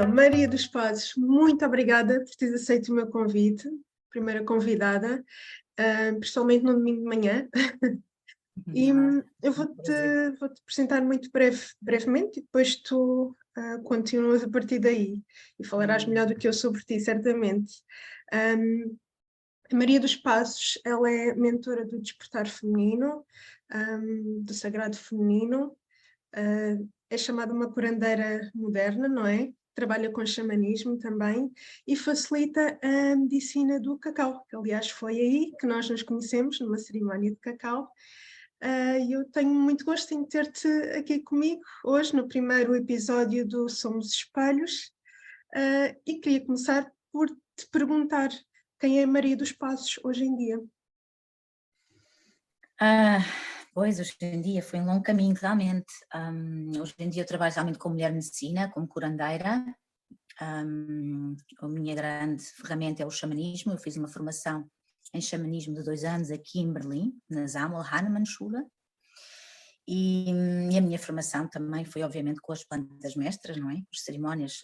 Maria dos Pazos, muito obrigada por teres aceito o meu convite, primeira convidada, principalmente no domingo de manhã. E eu vou-te apresentar muito brevemente e depois tu continuas a partir daí e falarás melhor do que eu sobre ti, certamente. A Maria dos Passos, ela é mentora do despertar feminino, do sagrado feminino, é chamada uma curandeira moderna, não é? Trabalha com xamanismo também e facilita a medicina do cacau, que aliás foi aí que nós nos conhecemos, numa cerimónia de cacau. E eu tenho muito gosto em ter-te aqui comigo hoje no primeiro episódio do Somos Espelhos, e queria começar por te perguntar quem é Maria dos Passos hoje em dia? Pois, hoje em dia foi um longo caminho realmente. Hoje em dia eu trabalho realmente com mulher medicina, como curandeira. A minha grande ferramenta é o xamanismo. Eu fiz uma formação em xamanismo de 2 anos aqui em Berlim, na Samuel Hahnemann Schule. E a minha formação também foi obviamente com as plantas mestras, não é? As cerimónias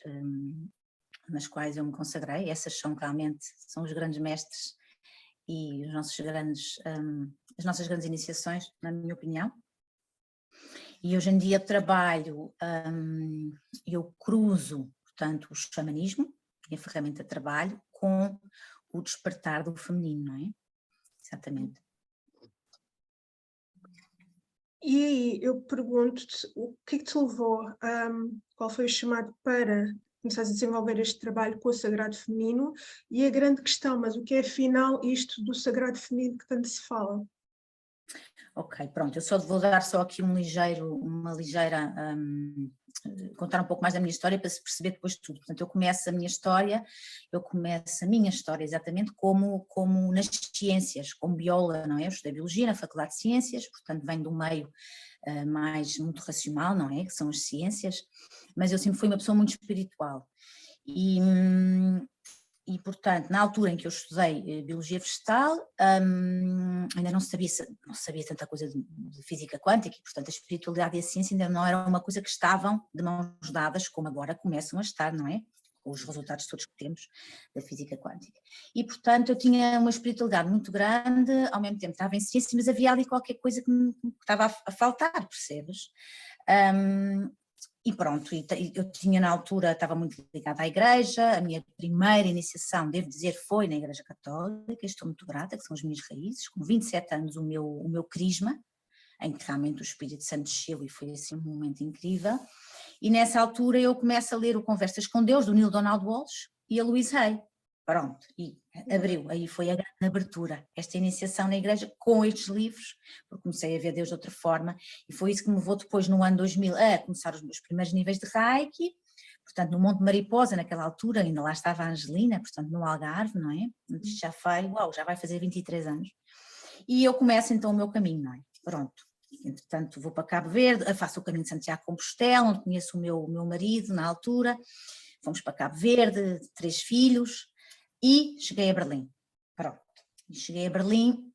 nas quais eu me consagrei, essas são realmente, são os grandes mestres e os nossos as nossas grandes iniciações, na minha opinião. E hoje em dia trabalho, eu cruzo, portanto, o xamanismo, a ferramenta de trabalho, com o despertar do feminino, não é? Exatamente. E aí eu pergunto-te, o que é que te levou, qual foi o chamado para começares a desenvolver este trabalho com o sagrado feminino e a grande questão, mas o que é afinal isto do sagrado feminino que tanto se fala? Ok, pronto, eu só vou dar só aqui contar um pouco mais da minha história para se perceber depois de tudo. Portanto, eu começo a minha história exatamente como nas ciências, como bióloga, não é? Eu estudei biologia na Faculdade de Ciências, portanto venho de um meio mais muito racional, não é? Que são as ciências, mas eu sempre fui uma pessoa muito espiritual. E, portanto, na altura em que eu estudei Biologia Vegetal, ainda não sabia tanta coisa de física quântica e, portanto, a espiritualidade e a ciência ainda não eram uma coisa que estavam de mãos dadas, como agora começam a estar, não é? Com os resultados todos que temos da física quântica. E, portanto, eu tinha uma espiritualidade muito grande, ao mesmo tempo estava em ciência, mas havia ali qualquer coisa que me estava a faltar, percebes? E pronto, eu tinha na altura, estava muito ligada à igreja, a minha primeira iniciação, devo dizer, foi na Igreja Católica, estou muito grata, que são as minhas raízes, com 27 anos o meu crisma, em que realmente o Espírito Santo desceu e foi assim um momento incrível, e nessa altura eu começo a ler o Conversas com Deus, do Neil Donald Walsh e a Louise Hay. Pronto, e abriu, aí foi a grande abertura, esta iniciação na igreja com estes livros, porque comecei a ver Deus de outra forma, e foi isso que me levou depois no ano 2000 a começar os meus primeiros níveis de Reiki, portanto no Monte Mariposa naquela altura, ainda lá estava a Angelina, portanto no Algarve, não é? Já vai fazer 23 anos, e eu começo então o meu caminho, não é? Pronto. Entretanto vou para Cabo Verde, faço o caminho de Santiago de Compostela, onde conheço o meu marido na altura, fomos para Cabo Verde, 3 filhos, e cheguei a Berlim. Pronto, e cheguei a Berlim,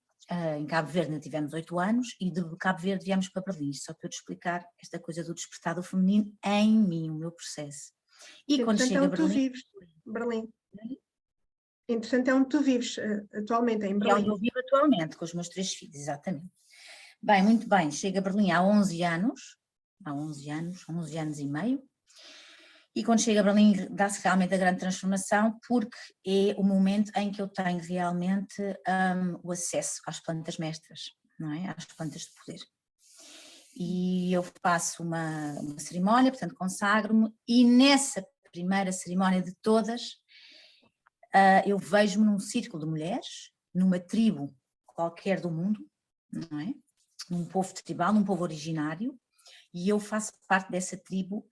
em Cabo Verde ainda tivemos 8 anos, e de Cabo Verde viemos para Berlim, só para eu te explicar esta coisa do despertar do feminino em mim, o meu processo. E quando chego a Berlim... tu vives, Berlim. Entretanto, é onde tu vives atualmente, em Berlim. É onde eu vivo atualmente, com os meus 3 filhos, exatamente. Bem, muito bem, chego a Berlim há 11 anos e meio, e quando chego a Berlim dá-se realmente a grande transformação, porque é o momento em que eu tenho realmente o acesso às plantas mestras, não é? Às plantas de poder. E eu faço uma cerimónia, portanto consagro-me, e nessa primeira cerimónia de todas, eu vejo-me num círculo de mulheres, numa tribo qualquer do mundo, não é? Num povo tribal, num povo originário, e eu faço parte dessa tribo,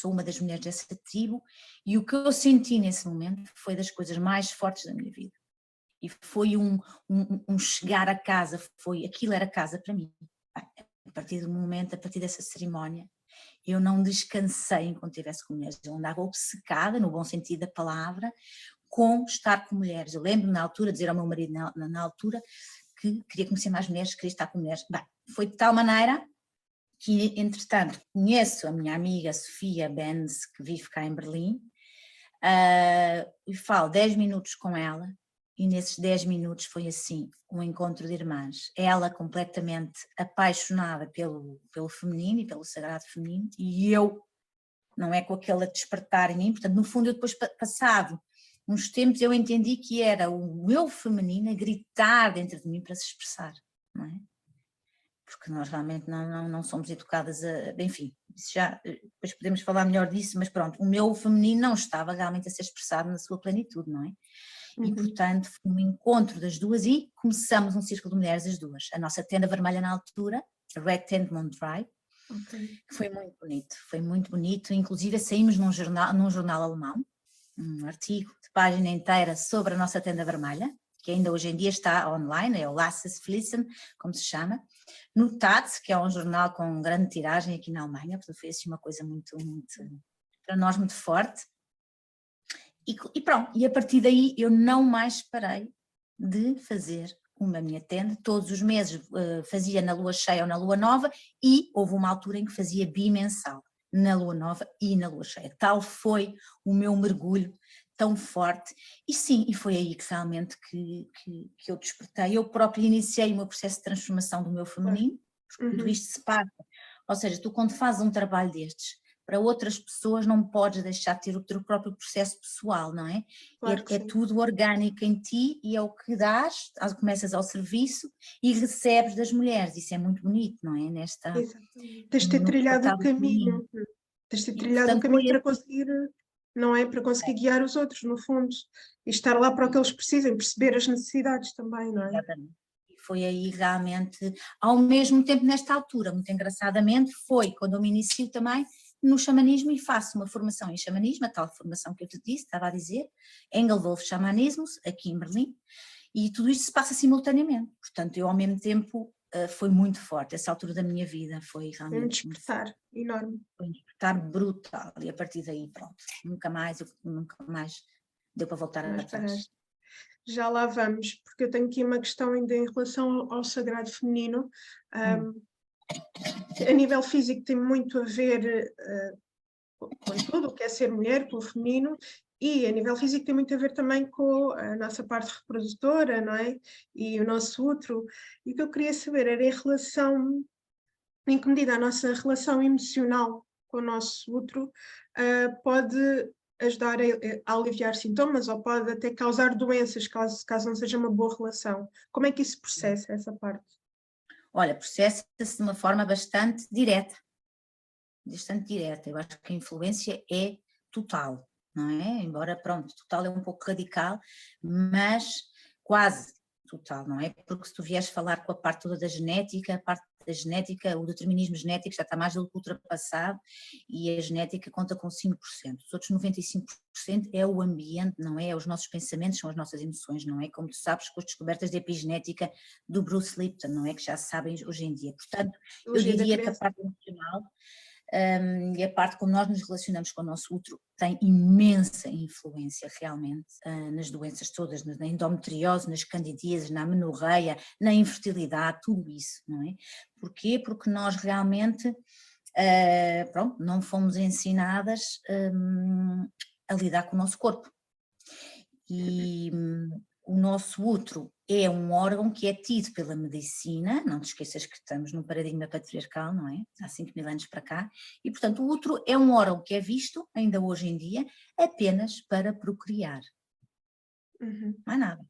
sou uma das mulheres dessa tribo, e o que eu senti nesse momento foi das coisas mais fortes da minha vida. E foi um chegar a casa, aquilo era casa para mim. A partir do momento, a partir dessa cerimónia, eu não descansei enquanto estivesse com mulheres, eu andava obcecada, no bom sentido da palavra, com estar com mulheres. Eu lembro na altura, dizer ao meu marido na altura, que queria conhecer mais mulheres, queria estar com mulheres. Bem, foi de tal maneira que entretanto conheço a minha amiga Sofia Benz, que vive cá em Berlim, e falo 10 minutos com ela, e nesses 10 minutos foi assim, um encontro de irmãs. Ela completamente apaixonada pelo feminino e pelo sagrado feminino, e eu, não é, com aquele a despertar em mim. Portanto, no fundo, eu depois, passado uns tempos, eu entendi que era o meu feminino a gritar dentro de mim para se expressar, não é? Porque nós realmente não somos educadas enfim, já, depois podemos falar melhor disso, mas pronto, o meu feminino não estava realmente a ser expressado na sua plenitude, não é? E portanto foi um encontro das duas e começamos um círculo de mulheres as duas, a nossa tenda vermelha na altura, a Red Tent Montrey, que foi muito bonito, inclusive saímos num jornal alemão, um artigo de página inteira sobre a nossa tenda vermelha, que ainda hoje em dia está online, é o Lasses Flissen, como se chama, no Taz, que é um jornal com grande tiragem aqui na Alemanha, portanto foi assim uma coisa muito, para nós muito forte. E pronto, e a partir daí eu não mais parei de fazer uma minha tenda, todos os meses fazia na lua cheia ou na lua nova, e houve uma altura em que fazia bimensal, na lua nova e na lua cheia. Tal foi o meu mergulho tão forte, e sim, e foi aí que realmente que eu despertei. Eu própria iniciei o meu processo de transformação do meu feminino, porque tudo isto se passa. Ou seja, tu quando fazes um trabalho destes para outras pessoas não podes deixar de ter o teu próprio processo pessoal, não é? Claro É tudo orgânico em ti, e é o que dás, começas ao serviço e recebes das mulheres. Isso é muito bonito, não é? Exatamente. Tens de ter No trilhado o despertar do feminino. caminho. Tens de ter E trilhado o portanto caminho foi para assim. conseguir, não é? Para conseguir guiar os outros, no fundo. E estar lá para o que eles precisem, perceber as necessidades também, não é? Exatamente. E foi aí realmente, ao mesmo tempo nesta altura, muito engraçadamente, foi quando eu me inicio também no xamanismo e faço uma formação em xamanismo, a tal formação que eu te disse, estava a dizer, Engelwolf Xamanismos, aqui em Berlim, e tudo isto se passa simultaneamente. Portanto, eu ao mesmo tempo foi muito forte, essa altura da minha vida foi É um realmente muito forte. despertar enorme. Foi um despertar brutal, e a partir daí, pronto, nunca mais deu para voltar Mas atrás. já lá vamos, porque eu tenho aqui uma questão ainda em relação ao sagrado feminino. A nível físico tem muito a ver com tudo o que é ser mulher, com o feminino, e a nível físico tem muito a ver também com a nossa parte reprodutora, não é? E o nosso útero. E o que eu queria saber era em que medida a nossa relação emocional com o nosso útero pode ajudar a aliviar sintomas, ou pode até causar doenças, caso não seja uma boa relação. Como é que isso processa, essa parte? Olha, processa-se de uma forma bastante direta. Eu acho que a influência é total, não é? Embora, pronto, total é um pouco radical, mas quase total, não é? Porque se tu vieres falar com a parte toda da genética, a parte da genética, o determinismo genético já está mais do que ultrapassado, e a genética conta com 5%. Os outros 95% é o ambiente, não é? Os nossos pensamentos, são as nossas emoções, não é? Como tu sabes, com as descobertas de epigenética do Bruce Lipton, não é? Que já sabem hoje em dia. Portanto, eu diria que a parte emocional e a parte como nós nos relacionamos com o nosso útero tem imensa influência realmente nas doenças todas, na endometriose, nas candidíases, na amenorreia, na infertilidade, tudo isso, não é? Porquê? Porque nós realmente, pronto, não fomos ensinadas a lidar com o nosso corpo. E o nosso útero é um órgão que é tido pela medicina, não te esqueças que estamos num paradigma patriarcal, não é? Há 5.000 anos para cá, e portanto o útero é um órgão que é visto, ainda hoje em dia, apenas para procriar. Não é nada.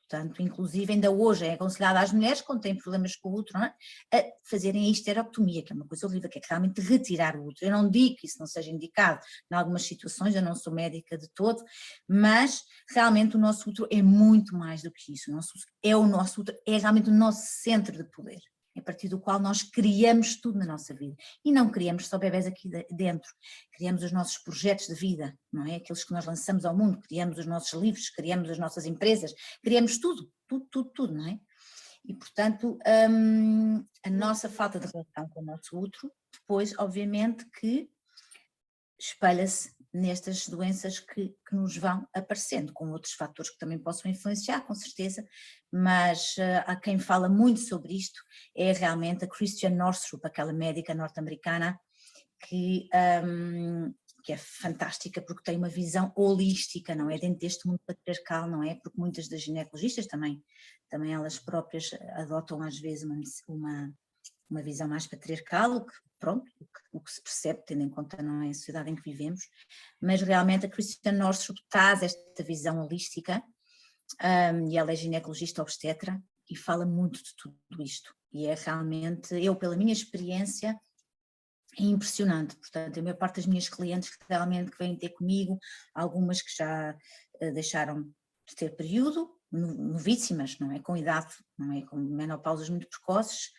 Portanto, inclusive ainda hoje é aconselhado às mulheres, quando têm problemas com o útero, não é? A fazerem a histerectomia, que é uma coisa horrível, que é realmente retirar o útero. Eu não digo que isso não seja indicado em algumas situações, eu não sou médica de todo, mas realmente o nosso útero é muito mais do que isso. O nosso útero é realmente o nosso centro de poder, a partir do qual nós criamos tudo na nossa vida. E não criamos só bebés aqui dentro, criamos os nossos projetos de vida, não é? Aqueles que nós lançamos ao mundo, criamos os nossos livros, criamos as nossas empresas, criamos tudo, não é? E portanto, a nossa falta de relação com o nosso útero, depois obviamente que espelha-se nestas doenças que nos vão aparecendo, com outros fatores que também possam influenciar, com certeza, mas há quem fala muito sobre isto, é realmente a Christiane Northrup, aquela médica norte-americana que é fantástica porque tem uma visão holística, não é? Dentro deste mundo patriarcal, não é? Porque muitas das ginecologistas também elas próprias adotam às vezes uma visão mais patriarcal, o que se percebe, tendo em conta, não é, a sociedade em que vivemos, mas realmente a Christiane Northrup traz esta visão holística, e ela é ginecologista obstetra e fala muito de tudo isto, e é realmente, eu pela minha experiência, é impressionante. Portanto, a maior parte das minhas clientes que realmente vêm ter comigo, algumas que já deixaram de ter período, novíssimas, não é? Com idade, não é? Com menopausas muito precoces,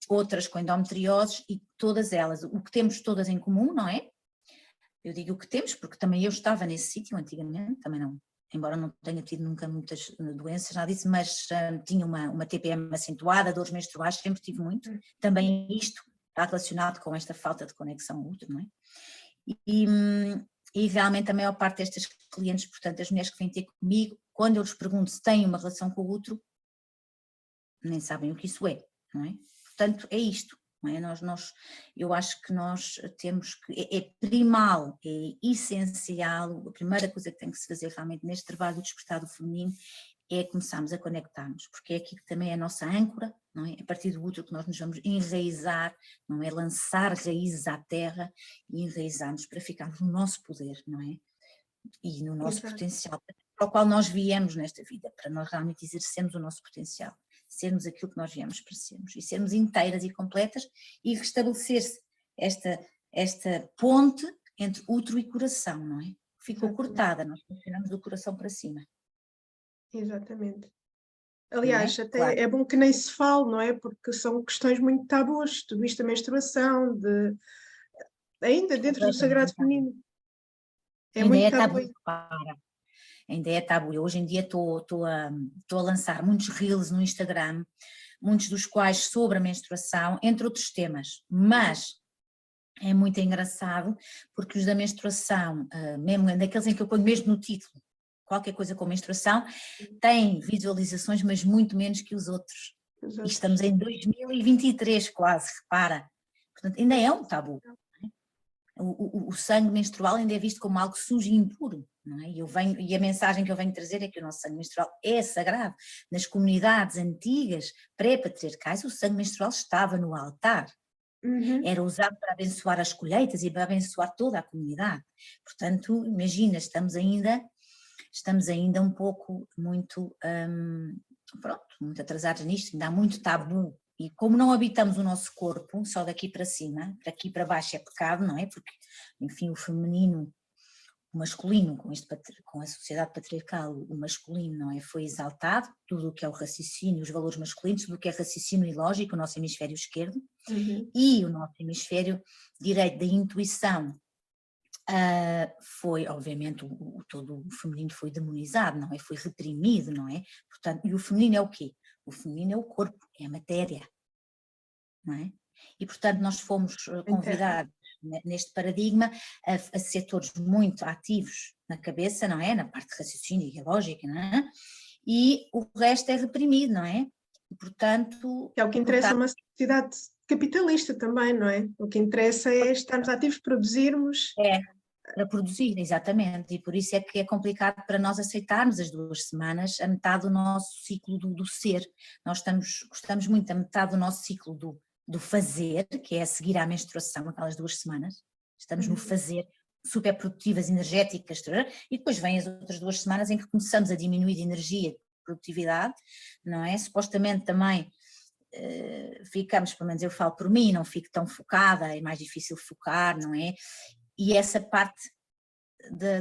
outras com endometrioses, e todas elas, o que temos todas em comum, não é? Eu digo o que temos porque também eu estava nesse sítio antigamente, também não, embora não tenha tido nunca muitas doenças, nada disso, mas tinha uma TPM acentuada, dores menstruais, sempre tive muito, também isto está relacionado com esta falta de conexão ao útero, não é? E realmente a maior parte destas clientes, portanto, as mulheres que vêm ter comigo, quando eu lhes pergunto se têm uma relação com o útero, nem sabem o que isso é, não é? Portanto, é isto, não é? Eu acho que nós temos que, é primal, é essencial, a primeira coisa que tem que se fazer realmente neste trabalho do despertar do feminino é começarmos a conectar-nos, porque é aqui que também é a nossa âncora, não é? A partir do útero que nós nos vamos enraizar, não é? Lançar raízes à terra e enraizarmos para ficarmos no nosso poder, não é? E no nosso potencial, para o qual nós viemos nesta vida, para nós realmente exercermos o nosso potencial, sermos aquilo que nós viemos para sermos, e sermos inteiras e completas, e restabelecer-se esta ponte entre útero e coração, não é? Ficou cortada, nós funcionamos do coração para cima. Exatamente. Aliás, até claro. é bom que nem se fale, não é? Porque são questões muito tabus, tudo isto da menstruação, ainda dentro do sagrado feminino. É ainda muito é tabu. Ainda é tabu. Eu hoje em dia estou a lançar muitos reels no Instagram, muitos dos quais sobre a menstruação, entre outros temas, mas é muito engraçado porque os da menstruação, mesmo daqueles em que eu ponho mesmo no título, qualquer coisa com menstruação, tem visualizações, mas muito menos que os outros. E estamos em 2023 quase, repara. Portanto, ainda é um tabu. O sangue menstrual ainda é visto como algo sujo e impuro, não é? E a mensagem que eu venho trazer é que o nosso sangue menstrual é sagrado. Nas comunidades antigas, pré-patriarcais, o sangue menstrual estava no altar. Era usado para abençoar as colheitas e para abençoar toda a comunidade. Portanto, imagina, estamos ainda um pouco muito atrasados nisto, ainda há muito tabu. E como não habitamos o nosso corpo só daqui para cima, daqui para baixo é pecado, não é? Porque, enfim, o feminino, o masculino, com a sociedade patriarcal, o masculino, não é? Foi exaltado, tudo o que é o raciocínio, os valores masculinos, tudo o que é raciocínio e lógica, o nosso hemisfério esquerdo, e o nosso hemisfério direito da intuição, foi, obviamente, todo o feminino foi demonizado, não é? Foi reprimido, não é? Portanto, e o feminino é o quê? O feminino é o corpo, é a matéria, não é? E, portanto, nós fomos convidados neste paradigma a ser todos muito ativos na cabeça, não é? Na parte de raciocínio e lógica, não é? E o resto é reprimido, não é? E, portanto... É o que interessa a uma sociedade capitalista também, não é? O que interessa é estarmos ativos, produzirmos... para produzir, exatamente, e por isso é que é complicado para nós aceitarmos as 2 semanas, a metade do nosso ciclo do ser. Nós gostamos muito da metade do nosso ciclo do fazer, que é a seguir à menstruação, aquelas 2 semanas, estamos no fazer, super produtivas, energéticas, e depois vêm as outras 2 semanas em que começamos a diminuir de energia e produtividade, não é? Supostamente também ficamos, pelo menos eu falo por mim, não fico tão focada, é mais difícil focar, não é? E essa parte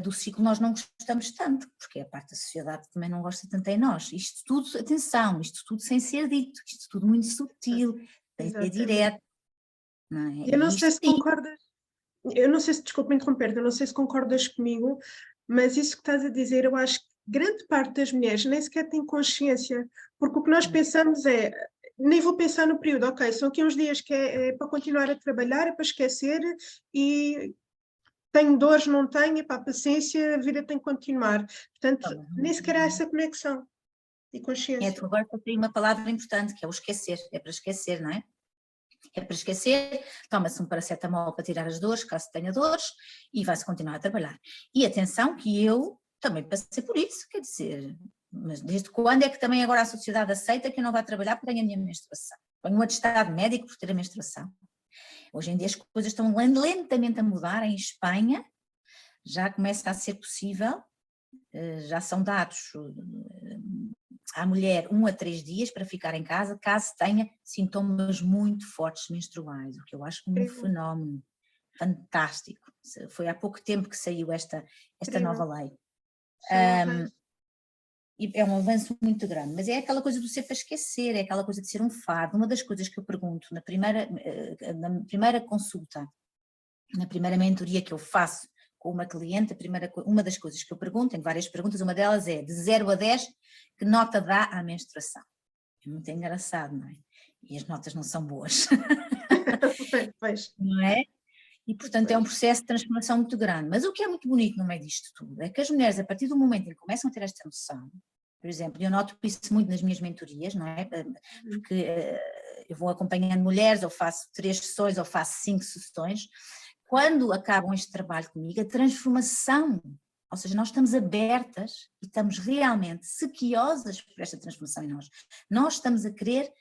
do ciclo nós não gostamos tanto, porque a parte da sociedade também não gosta tanto em nós. Isto tudo, atenção, isto tudo sem ser dito, isto tudo muito sutil, sem ser direto. Não é? Eu não sei se concordas, eu não sei se, desculpa me interromper, eu não sei se concordas comigo, mas isso que estás a dizer, eu acho que grande parte das mulheres nem sequer tem consciência, porque o que nós pensamos é, nem vou pensar no período, ok, são aqui uns dias que é para continuar a trabalhar, é para esquecer e tenho dores, não tenho, epá, paciência, a vida tem que continuar. Portanto, nem sequer há essa conexão e consciência. Tu agora tem uma palavra importante, que é o esquecer, é para esquecer, não é? É para esquecer, toma-se um paracetamol para tirar as dores, caso tenha dores, e vai-se continuar a trabalhar. E atenção que eu também passei por isso, quer dizer, mas desde quando é que também agora a sociedade aceita que eu não vá trabalhar porque tenho a minha menstruação? Ponho um atestado médico por ter a menstruação. Hoje em dia as coisas estão lentamente a mudar, em Espanha já começa a ser possível, já são dados à mulher 1 a 3 dias para ficar em casa, caso tenha sintomas muito fortes menstruais, o que eu acho um fenómeno fantástico. Foi há pouco tempo que saiu esta nova lei. E é um avanço muito grande, mas é aquela coisa do ser para esquecer, é aquela coisa de ser um fardo. Uma das coisas que eu pergunto na primeira consulta, na primeira mentoria que eu faço com uma cliente, uma das coisas que eu pergunto, tenho várias perguntas, uma delas é de 0 a 10, que nota dá à menstruação? É muito engraçado, não é? E as notas não são boas. Não é? E portanto é um processo de transformação muito grande. Mas o que é muito bonito no meio disto tudo é que as mulheres, a partir do momento em que começam a ter esta noção, por exemplo, eu noto isso muito nas minhas mentorias, não é? Porque eu vou acompanhando mulheres, ou faço 3 sessões, ou faço 5 sessões. Quando acabam este trabalho comigo, a transformação, ou seja, nós estamos abertas e estamos realmente sequiosas por esta transformação em nós. Nós estamos a querer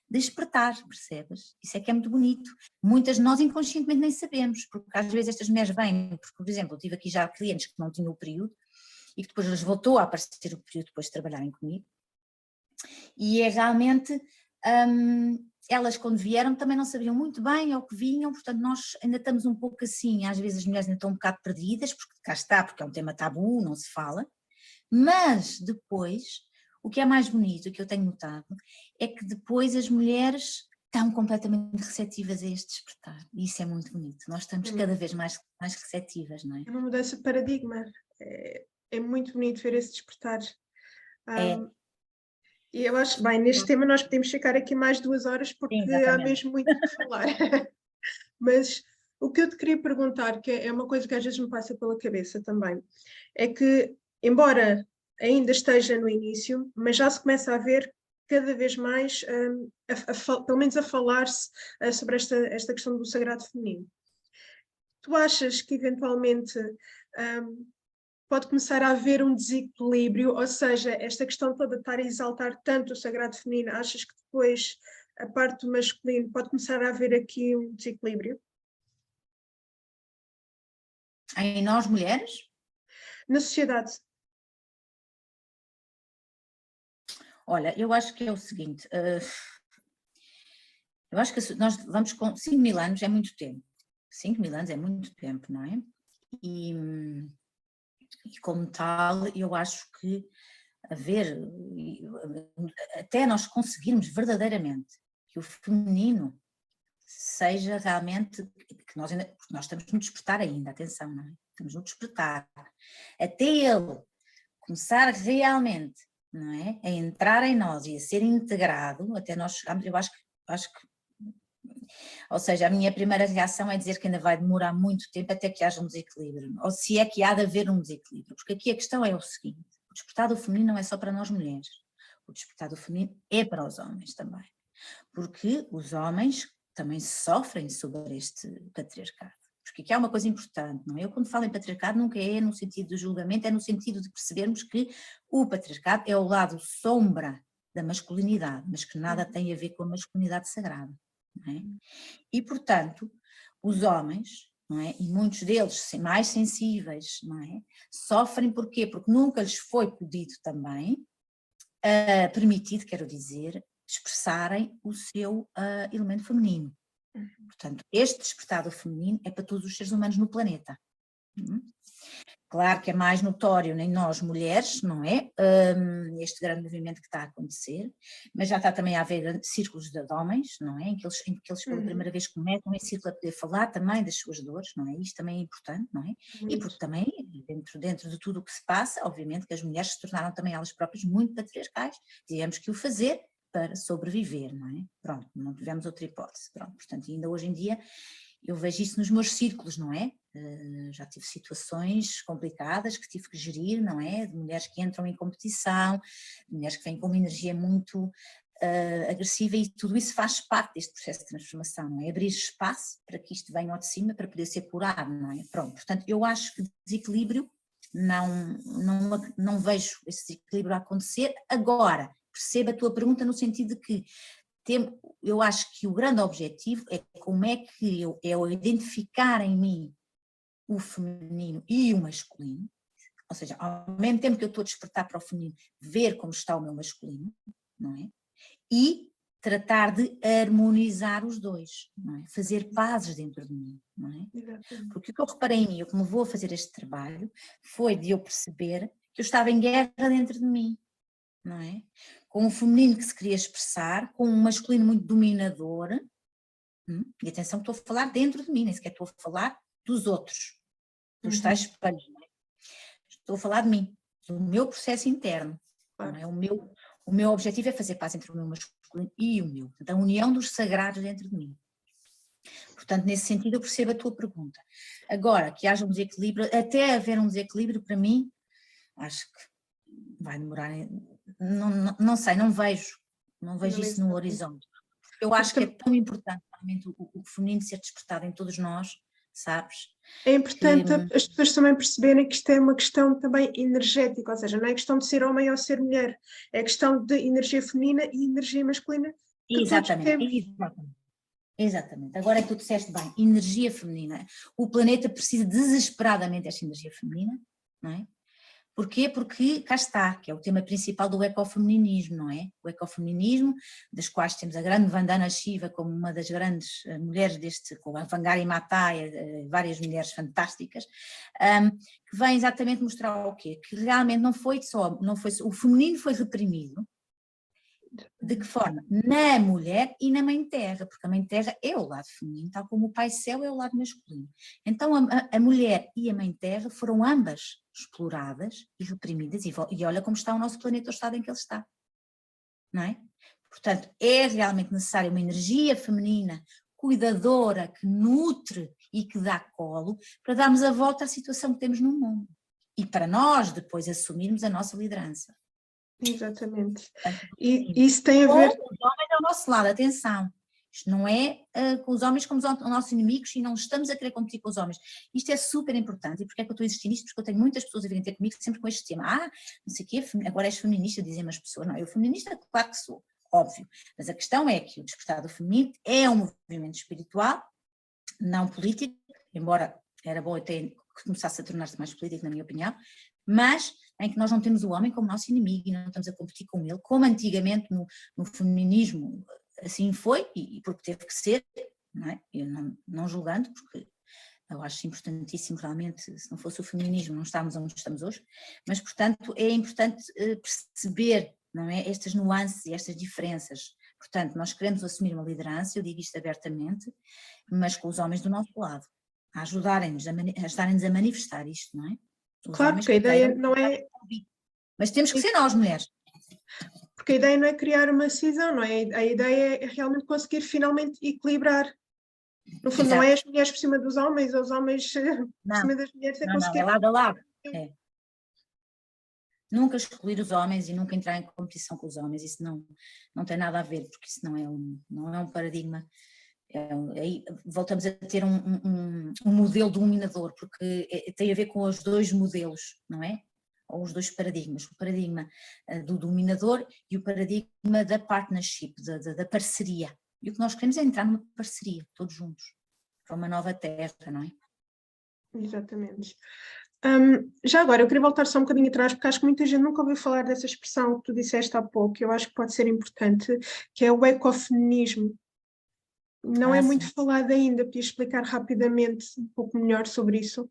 despertar, percebes? Isso é que é muito bonito. Muitas de nós inconscientemente nem sabemos, porque às vezes estas mulheres vêm, porque, por exemplo, eu tive aqui já clientes que não tinham o período e que depois lhes voltou a aparecer o período depois de trabalharem comigo, e é realmente, elas quando vieram também não sabiam muito bem ao que vinham, portanto nós ainda estamos um pouco assim, às vezes as mulheres ainda estão um bocado perdidas, porque cá está, porque é um tema tabu, não se fala, mas depois, o que é mais bonito, o que eu tenho notado, é que depois as mulheres estão completamente receptivas a este despertar, e isso é muito bonito, nós estamos cada vez mais receptivas, não é? É uma mudança de paradigma, é muito bonito ver esse despertar. E eu acho, bem, neste tema nós podemos ficar aqui mais 2 horas porque há mesmo muito o que falar. Mas o que eu te queria perguntar, que é uma coisa que às vezes me passa pela cabeça também, é que, embora ainda esteja no início, mas já se começa a ver cada vez mais, pelo menos a falar-se sobre esta questão do sagrado feminino. Tu achas que eventualmente pode começar a haver um desequilíbrio, ou seja, esta questão toda de estar a exaltar tanto o sagrado feminino, achas que depois a parte do masculino pode começar a haver aqui um desequilíbrio? Em nós mulheres? Na sociedade. Olha, eu acho que é o seguinte, eu acho que nós vamos com 5.000 anos é muito tempo, 5.000 anos é muito tempo, não é? E como tal, eu acho que até nós conseguirmos verdadeiramente que o feminino seja realmente, que nós estamos no despertar ainda, atenção, não é? Estamos no despertar, até ele começar realmente, não é? A entrar em nós e a ser integrado, até nós chegamos, eu acho que, ou seja, a minha primeira reação é dizer que ainda vai demorar muito tempo até que haja um desequilíbrio, ou se é que há de haver um desequilíbrio, porque aqui a questão é o seguinte, o despertar do feminino não é só para nós mulheres, o despertar do feminino é para os homens também, porque os homens também sofrem sobre este patriarcado. Porque aqui há uma coisa importante, não é? Eu quando falo em patriarcado nunca é no sentido do julgamento, é no sentido de percebermos que o patriarcado é o lado sombra da masculinidade, mas que nada tem a ver com a masculinidade sagrada, não é? E portanto, os homens, não é? E muitos deles mais sensíveis, não é? Sofrem porquê? Porque nunca lhes foi pedido também, permitido, quero dizer, expressarem o seu elemento feminino. Portanto, este despertar do feminino é para todos os seres humanos no planeta. Claro que é mais notório em nós mulheres, não é? Este grande movimento que está a acontecer, mas já está também a haver círculos de homens, não é? Em que eles pela primeira vez começam em círculo a poder falar também das suas dores, não é? Isto também é importante, não é? E porque também, dentro de tudo o que se passa, obviamente que as mulheres se tornaram também elas próprias muito patriarcais, tivemos que o fazer para sobreviver, não é? Pronto, não tivemos outra hipótese, pronto, portanto ainda hoje em dia eu vejo isso nos meus círculos, não é? Já tive situações complicadas que tive que gerir, não é? De mulheres que entram em competição, de mulheres que vêm com uma energia muito agressiva, e tudo isso faz parte deste processo de transformação, não é? Abrir espaço para que isto venha ao de cima para poder ser curado, não é? Pronto, portanto, eu acho que desequilíbrio, não vejo esse desequilíbrio acontecer. Agora, perceba a tua pergunta no sentido de que eu acho que o grande objetivo é como é que eu identificar em mim o feminino e o masculino, ou seja, ao mesmo tempo que eu estou a despertar para o feminino, ver como está o meu masculino, não é? E tratar de harmonizar os dois, não é? Fazer pazes dentro de mim, não é? Porque o que eu reparei em mim, o que me levou a fazer este trabalho, foi de eu perceber que eu estava em guerra dentro de mim, não é? Com um feminino que se queria expressar, com um masculino muito dominador, e atenção que estou a falar dentro de mim, nem sequer estou a falar dos outros, dos tais espelhos, não é? Estou a falar de mim, do meu processo interno, não é? O meu objetivo é fazer paz entre o meu masculino e o meu, a união dos sagrados dentro de mim. Portanto, nesse sentido eu percebo a tua pergunta. Agora, que haja um desequilíbrio, até haver um desequilíbrio, para mim, acho que vai demorar, não sei, não vejo isso no horizonte. Eu acho que é tão importante realmente o feminino ser despertado em todos nós, sabes? É importante as pessoas também perceberem que isto é uma questão também energética, ou seja, não é questão de ser homem ou ser mulher, é questão de energia feminina e energia masculina que Exatamente, todos temos. Exatamente. Agora é que tu disseste bem, energia feminina. O planeta precisa desesperadamente desta energia feminina, não é? Porquê? Porque cá está, que é o tema principal do ecofeminismo, não é? O ecofeminismo, das quais temos a grande Vandana Shiva como uma das grandes mulheres com a Vangari Maathai, várias mulheres fantásticas, que vem exatamente mostrar o quê? Que realmente não foi o feminino foi reprimido. De que forma? Na mulher e na mãe terra, porque a mãe terra é o lado feminino, tal como o pai céu é o lado masculino. Então a mulher e a mãe terra foram ambas exploradas e reprimidas, e olha como está o nosso planeta, o estado em que ele está, não é? Portanto, é realmente necessária uma energia feminina cuidadora, que nutre e que dá colo, para darmos a volta à situação que temos no mundo. E para nós depois assumirmos a nossa liderança. Exatamente. E isso tem a ver... Com os homens ao nosso lado, atenção. Isto não é com os homens como os nossos inimigos, e não estamos a querer competir com os homens. Isto é super importante. E porquê é que eu estou a insistir nisto? Porque eu tenho muitas pessoas a virem ter comigo sempre com este tema. Não sei o quê, agora és feminista, dizem-me as pessoas. Não, eu feminista, claro que sou, óbvio. Mas a questão é que o despertar do feminino é um movimento espiritual, não político, embora era bom até que começasse a tornar-se mais político, na minha opinião, mas em que nós não temos o homem como nosso inimigo e não estamos a competir com ele, como antigamente no feminismo assim foi, e porque teve que ser, não é? Eu não julgando, porque eu acho importantíssimo realmente, se não fosse o feminismo não estávamos onde estamos hoje, mas portanto é importante perceber, não é, estas nuances e estas diferenças. Portanto, nós queremos assumir uma liderança, eu digo isto abertamente, mas com os homens do nosso lado, a ajudarem-nos a manifestar isto, não é? Os Claro, porque a ideia não é... Mas temos que ser nós, mulheres. Porque a ideia não é criar uma cisão, não é? A ideia é realmente conseguir finalmente equilibrar. No fundo, Exato. não é as mulheres por cima dos homens, ou os homens por cima das mulheres. Não, é lado a lado. É. Nunca excluir os homens e nunca entrar em competição com os homens, isso não tem nada a ver, porque isso não é um paradigma. Aí voltamos a ter um modelo dominador, porque tem a ver com os dois modelos, não é? Ou os dois paradigmas, o paradigma do dominador e o paradigma da partnership, da parceria. E o que nós queremos é entrar numa parceria, todos juntos, para uma nova terra, não é? Exatamente. Já agora, eu queria voltar só um bocadinho atrás, porque acho que muita gente nunca ouviu falar dessa expressão que tu disseste há pouco, que eu acho que pode ser importante, que é o ecofeminismo. Não é muito falado ainda, podia explicar rapidamente um pouco melhor sobre isso?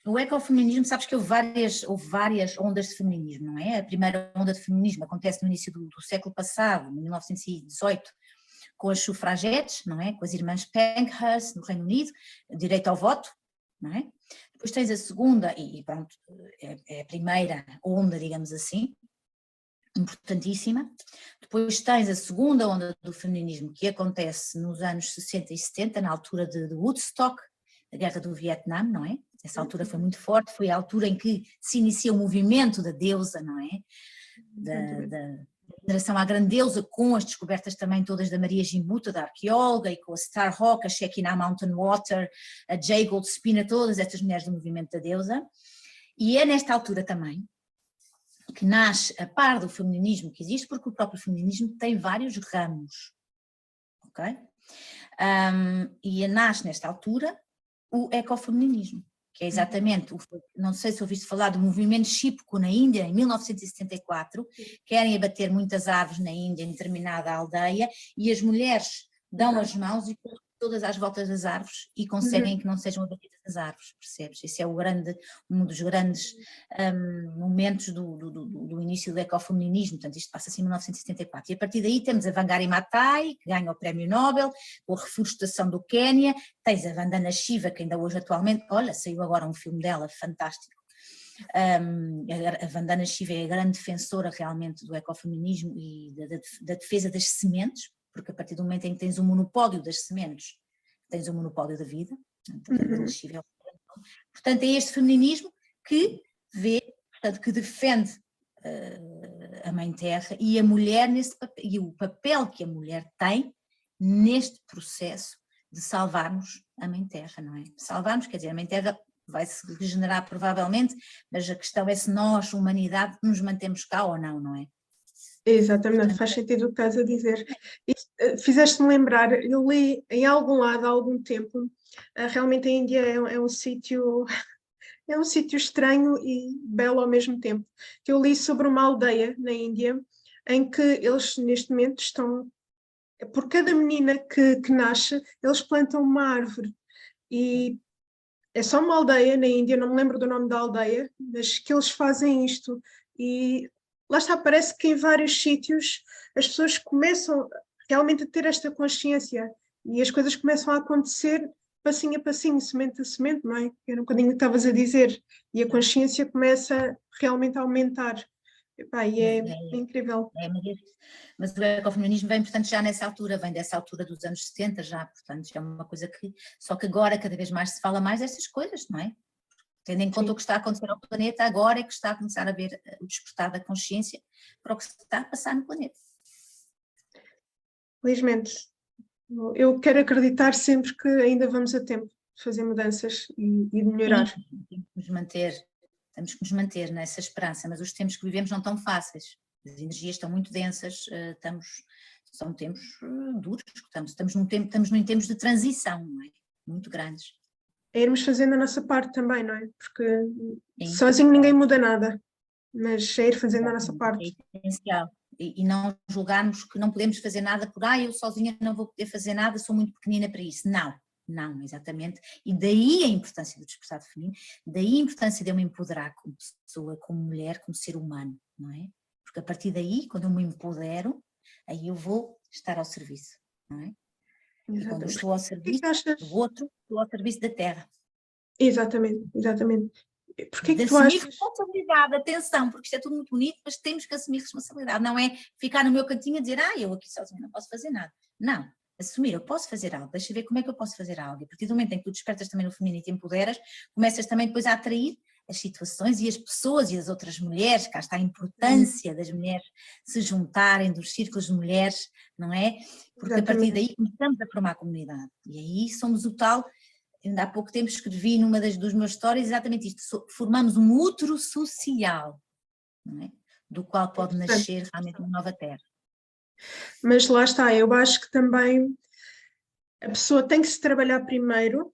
O ecofeminismo, sabes que houve várias ondas de feminismo, não é? A primeira onda de feminismo acontece no início do século passado, 1918, com as sufragetes, não é? Com as irmãs Pankhurst, no Reino Unido, direito ao voto, não é? Depois tens a segunda, e pronto, é a primeira onda, digamos assim, importantíssima. Depois tens a segunda onda do feminismo, que acontece nos anos 60 e 70, na altura de Woodstock, da Guerra do Vietnã, não é? Essa altura foi muito forte, foi a altura em que se inicia o movimento da deusa, não é? Da veneração à grande deusa, com as descobertas também todas da Maria Gimbuta, da arqueóloga, e com a Starhawk, a Shekinah Mountain Water, a Jay Goldspina, todas estas mulheres do movimento da deusa. E é nesta altura também que nasce, a par do feminismo que existe, porque o próprio feminismo tem vários ramos, ok? E nasce nesta altura o ecofeminismo, que é exatamente, não sei se ouviste falar do movimento Chipko na Índia, em 1974, querem abater muitas árvores na Índia, em determinada aldeia, e as mulheres dão as mãos e todas às voltas das árvores e conseguem que não sejam abatidas as árvores, percebes? Esse é um dos grandes momentos do início do ecofeminismo, portanto isto passa-se em 1974, e a partir daí temos a Wangari Maathai, que ganha o Prémio Nobel, com a reflorestação do Quénia, tens a Vandana Shiva, que ainda hoje atualmente, olha, saiu agora um filme dela, fantástico. A Vandana Shiva é a grande defensora realmente do ecofeminismo e da defesa das sementes, porque a partir do momento em que tens o monopólio das sementes, tens o monopólio da vida. Portanto, é este feminismo que vê, portanto, que defende a Mãe Terra e a mulher nesse papel, e o papel que a mulher tem neste processo de salvarmos a Mãe Terra, não é? Salvarmos, quer dizer, a Mãe Terra vai se regenerar provavelmente, mas a questão é se nós, humanidade, nos mantemos cá ou não, não é? Exatamente, faz sentido o que estás a dizer. Fizeste-me lembrar, eu li em algum lado há algum tempo, realmente a Índia é um sítio estranho e belo ao mesmo tempo, que eu li sobre uma aldeia na Índia em que eles neste momento estão, por cada menina que nasce, eles plantam uma árvore, e é só uma aldeia na Índia, não me lembro do nome da aldeia, mas que eles fazem isto. E lá está, parece que em vários sítios as pessoas começam realmente a ter esta consciência e as coisas começam a acontecer passinho a passinho, semente a semente, não é? Era um bocadinho o que estavas a dizer. E a consciência começa realmente a aumentar. Epá, e é incrível. Mas o ecofeminismo vem, portanto, já nessa altura, vem dessa altura dos anos 70 já, portanto, já é uma coisa que, só que agora cada vez mais se fala mais destas coisas, não é? Tendo em conta o que está a acontecer ao planeta, agora é que está a começar a ver o despertar da consciência para o que se está a passar no planeta. Felizmente. Eu quero acreditar sempre que ainda vamos a tempo de fazer mudanças e de melhorar. Sim, temos que nos manter nessa esperança, mas os tempos que vivemos não estão fáceis. As energias estão muito densas, são tempos duros, estamos num tempos de transição, não é? Muito grandes. É irmos fazendo a nossa parte também, não é? Porque Sim. sozinho ninguém muda nada, mas é ir fazendo a nossa parte. É essencial. E não julgarmos que não podemos fazer nada por, eu sozinha não vou poder fazer nada, sou muito pequenina para isso. Não, exatamente. E daí a importância do despertar feminino, daí a importância de eu me empoderar como pessoa, como mulher, como ser humano, não é? Porque a partir daí, quando eu me empodero, aí eu vou estar ao serviço, não é? Exatamente. E quando eu estou ao serviço do outro, estou ao serviço da terra. Exatamente. Porquê que tu assumir achas? Responsabilidade, atenção, porque isto é tudo muito bonito, mas temos que assumir responsabilidade, não é ficar no meu cantinho a dizer, eu aqui sozinha não posso fazer nada. Não, assumir, eu posso fazer algo, deixa eu ver como é que eu posso fazer algo. E a partir do momento em que tu despertas também no feminino e te empoderas, começas também depois a atrair as situações e as pessoas e as outras mulheres, cá está a importância das mulheres se juntarem, dos círculos de mulheres, não é? Porque a partir daí começamos a formar a comunidade e aí somos o tal. Ainda há pouco tempo escrevi numa dos meus stories exatamente isto, formamos um útero social, não é? Do qual pode nascer realmente uma nova terra. Mas lá está, eu acho que também a pessoa tem que se trabalhar primeiro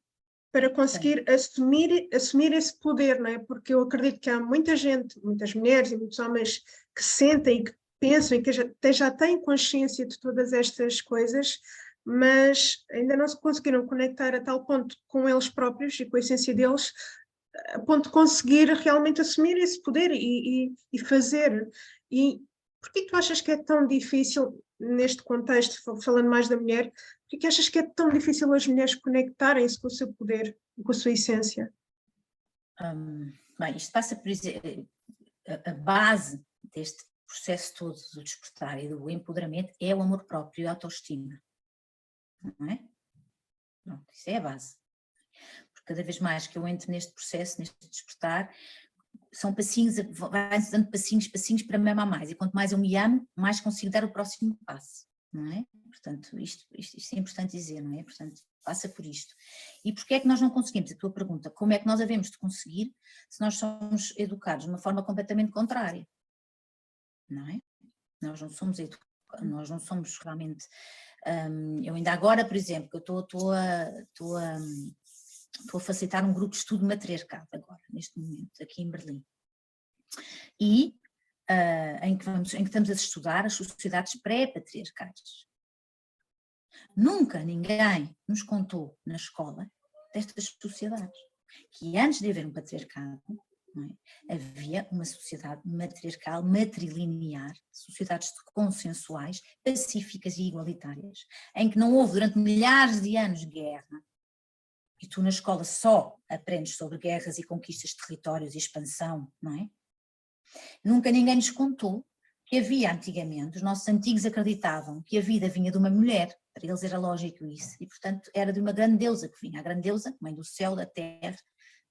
para conseguir assumir esse poder, não é? Porque eu acredito que há muita gente, muitas mulheres e muitos homens que sentem e que pensam e que já têm consciência de todas estas coisas, mas ainda não se conseguiram conectar a tal ponto com eles próprios e com a essência deles, a ponto de conseguir realmente assumir esse poder e fazer. E porquê tu achas que é tão difícil, neste contexto, falando mais da mulher, porquê achas que é tão difícil as mulheres conectarem-se com o seu poder e com a sua essência? Bem, isto passa por a base deste processo todo do despertar e do empoderamento é o amor próprio e a autoestima, não é? Pronto, isso é a base. cada vez mais que eu entro neste processo, neste despertar, são passinhos, vai-se dando passinhos para me amar mais, e quanto mais eu me amo, mais consigo dar o próximo passo, não é? Portanto, isto é importante dizer, não é? Portanto, passa por isto. E porquê é que nós não conseguimos? A tua pergunta, como é que nós havemos de conseguir se nós somos educados de uma forma completamente contrária, não é? Nós não somos educados, nós não somos realmente, eu ainda agora, por exemplo, que eu estou a facilitar um grupo de estudo matriarcado agora, neste momento, aqui em Berlim, e em que estamos a estudar as sociedades pré-patriarcais. Nunca ninguém nos contou na escola destas sociedades, que antes de haver um patriarcado, não é, havia uma sociedade matriarcal, matrilinear, sociedades consensuais, pacíficas e igualitárias, em que não houve durante milhares de anos guerra, e tu na escola só aprendes sobre guerras e conquistas de territórios e expansão, não é? Nunca ninguém nos contou que havia antigamente, os nossos antigos acreditavam que a vida vinha de uma mulher, para eles era lógico isso, e portanto era de uma grande deusa que vinha, a grande deusa, mãe do céu, da terra,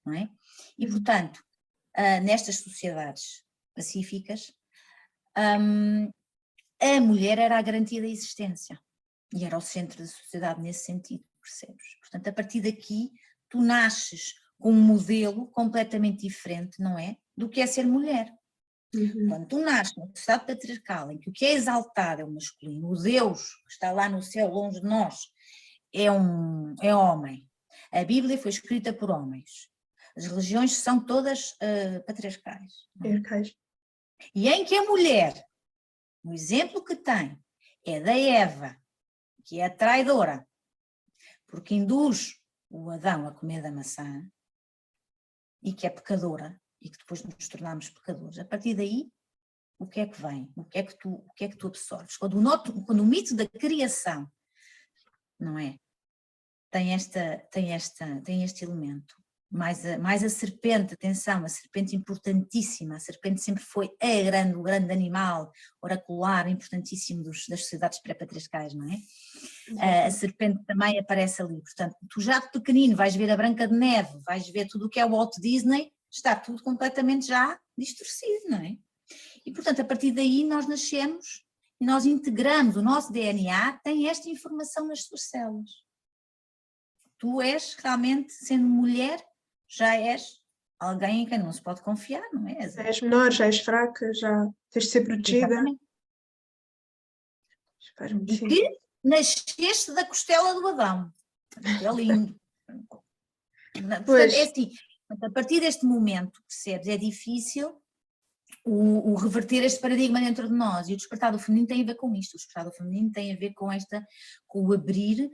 não é? E portanto, nestas sociedades pacíficas, a mulher era a garantia da existência, e era o centro da sociedade nesse sentido, percebes? Portanto, a partir daqui, tu nasces com um modelo completamente diferente, não é? Do que é ser mulher. Quando tu nasces numa sociedade patriarcal em que o que é exaltado é o masculino, o Deus que está lá no céu longe de nós é homem, a Bíblia foi escrita por homens, as religiões são todas patriarcais, e em que a mulher, o exemplo que tem é da Eva, que é a traidora, porque induz o Adão a comer da maçã, e que é pecadora, e que depois nos tornamos pecadores. A partir daí, o que é que vem? O que é que tu absorves? Quando o mito da criação, não é? Tem este elemento. Mais a serpente, atenção, a serpente importantíssima, a serpente sempre foi o grande animal oracular importantíssimo das sociedades pré-patriarcais, não é? A serpente também aparece ali, portanto, tu já de pequenino vais ver a Branca de Neve, vais ver tudo o que é o Walt Disney, está tudo completamente já distorcido, não é? E portanto, a partir daí nós nascemos e nós integramos, o nosso DNA tem esta informação nas suas células. Tu és realmente, sendo mulher, já és alguém em quem não se pode confiar, não é? Já és menor, já és fraca, já tens de ser protegida. Exatamente. E que nasceste da costela do Adão. É lindo. Portanto, é assim, a partir deste momento, percebes, é difícil o reverter este paradigma dentro de nós, e o despertar do feminino tem a ver com isto, o despertar do feminino tem a ver com o abrir,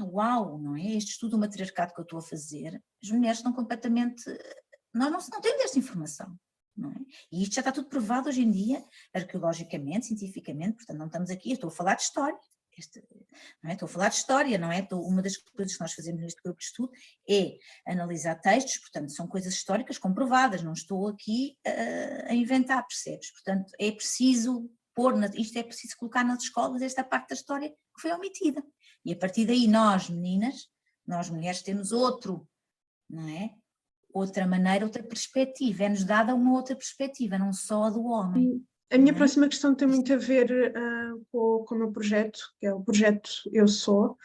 uau, não é? Este estudo do matriarcado que eu estou a fazer, as mulheres estão completamente, nós não temos esta informação, não é? E isto já está tudo provado hoje em dia, arqueologicamente, cientificamente, portanto não estamos aqui, eu estou a falar de história, não é? Estou a falar de história, não é? Uma das coisas que nós fazemos neste grupo de estudo é analisar textos, portanto são coisas históricas comprovadas, não estou aqui a inventar, percebes? Portanto é preciso é preciso colocar nas escolas esta parte da história que foi omitida, e a partir daí nós meninas, nós mulheres temos não é? Outra maneira, outra perspectiva, é-nos dada uma outra perspectiva, não só a do homem. A minha próxima questão tem muito a ver com o meu projeto, que é o projeto Eu Sou,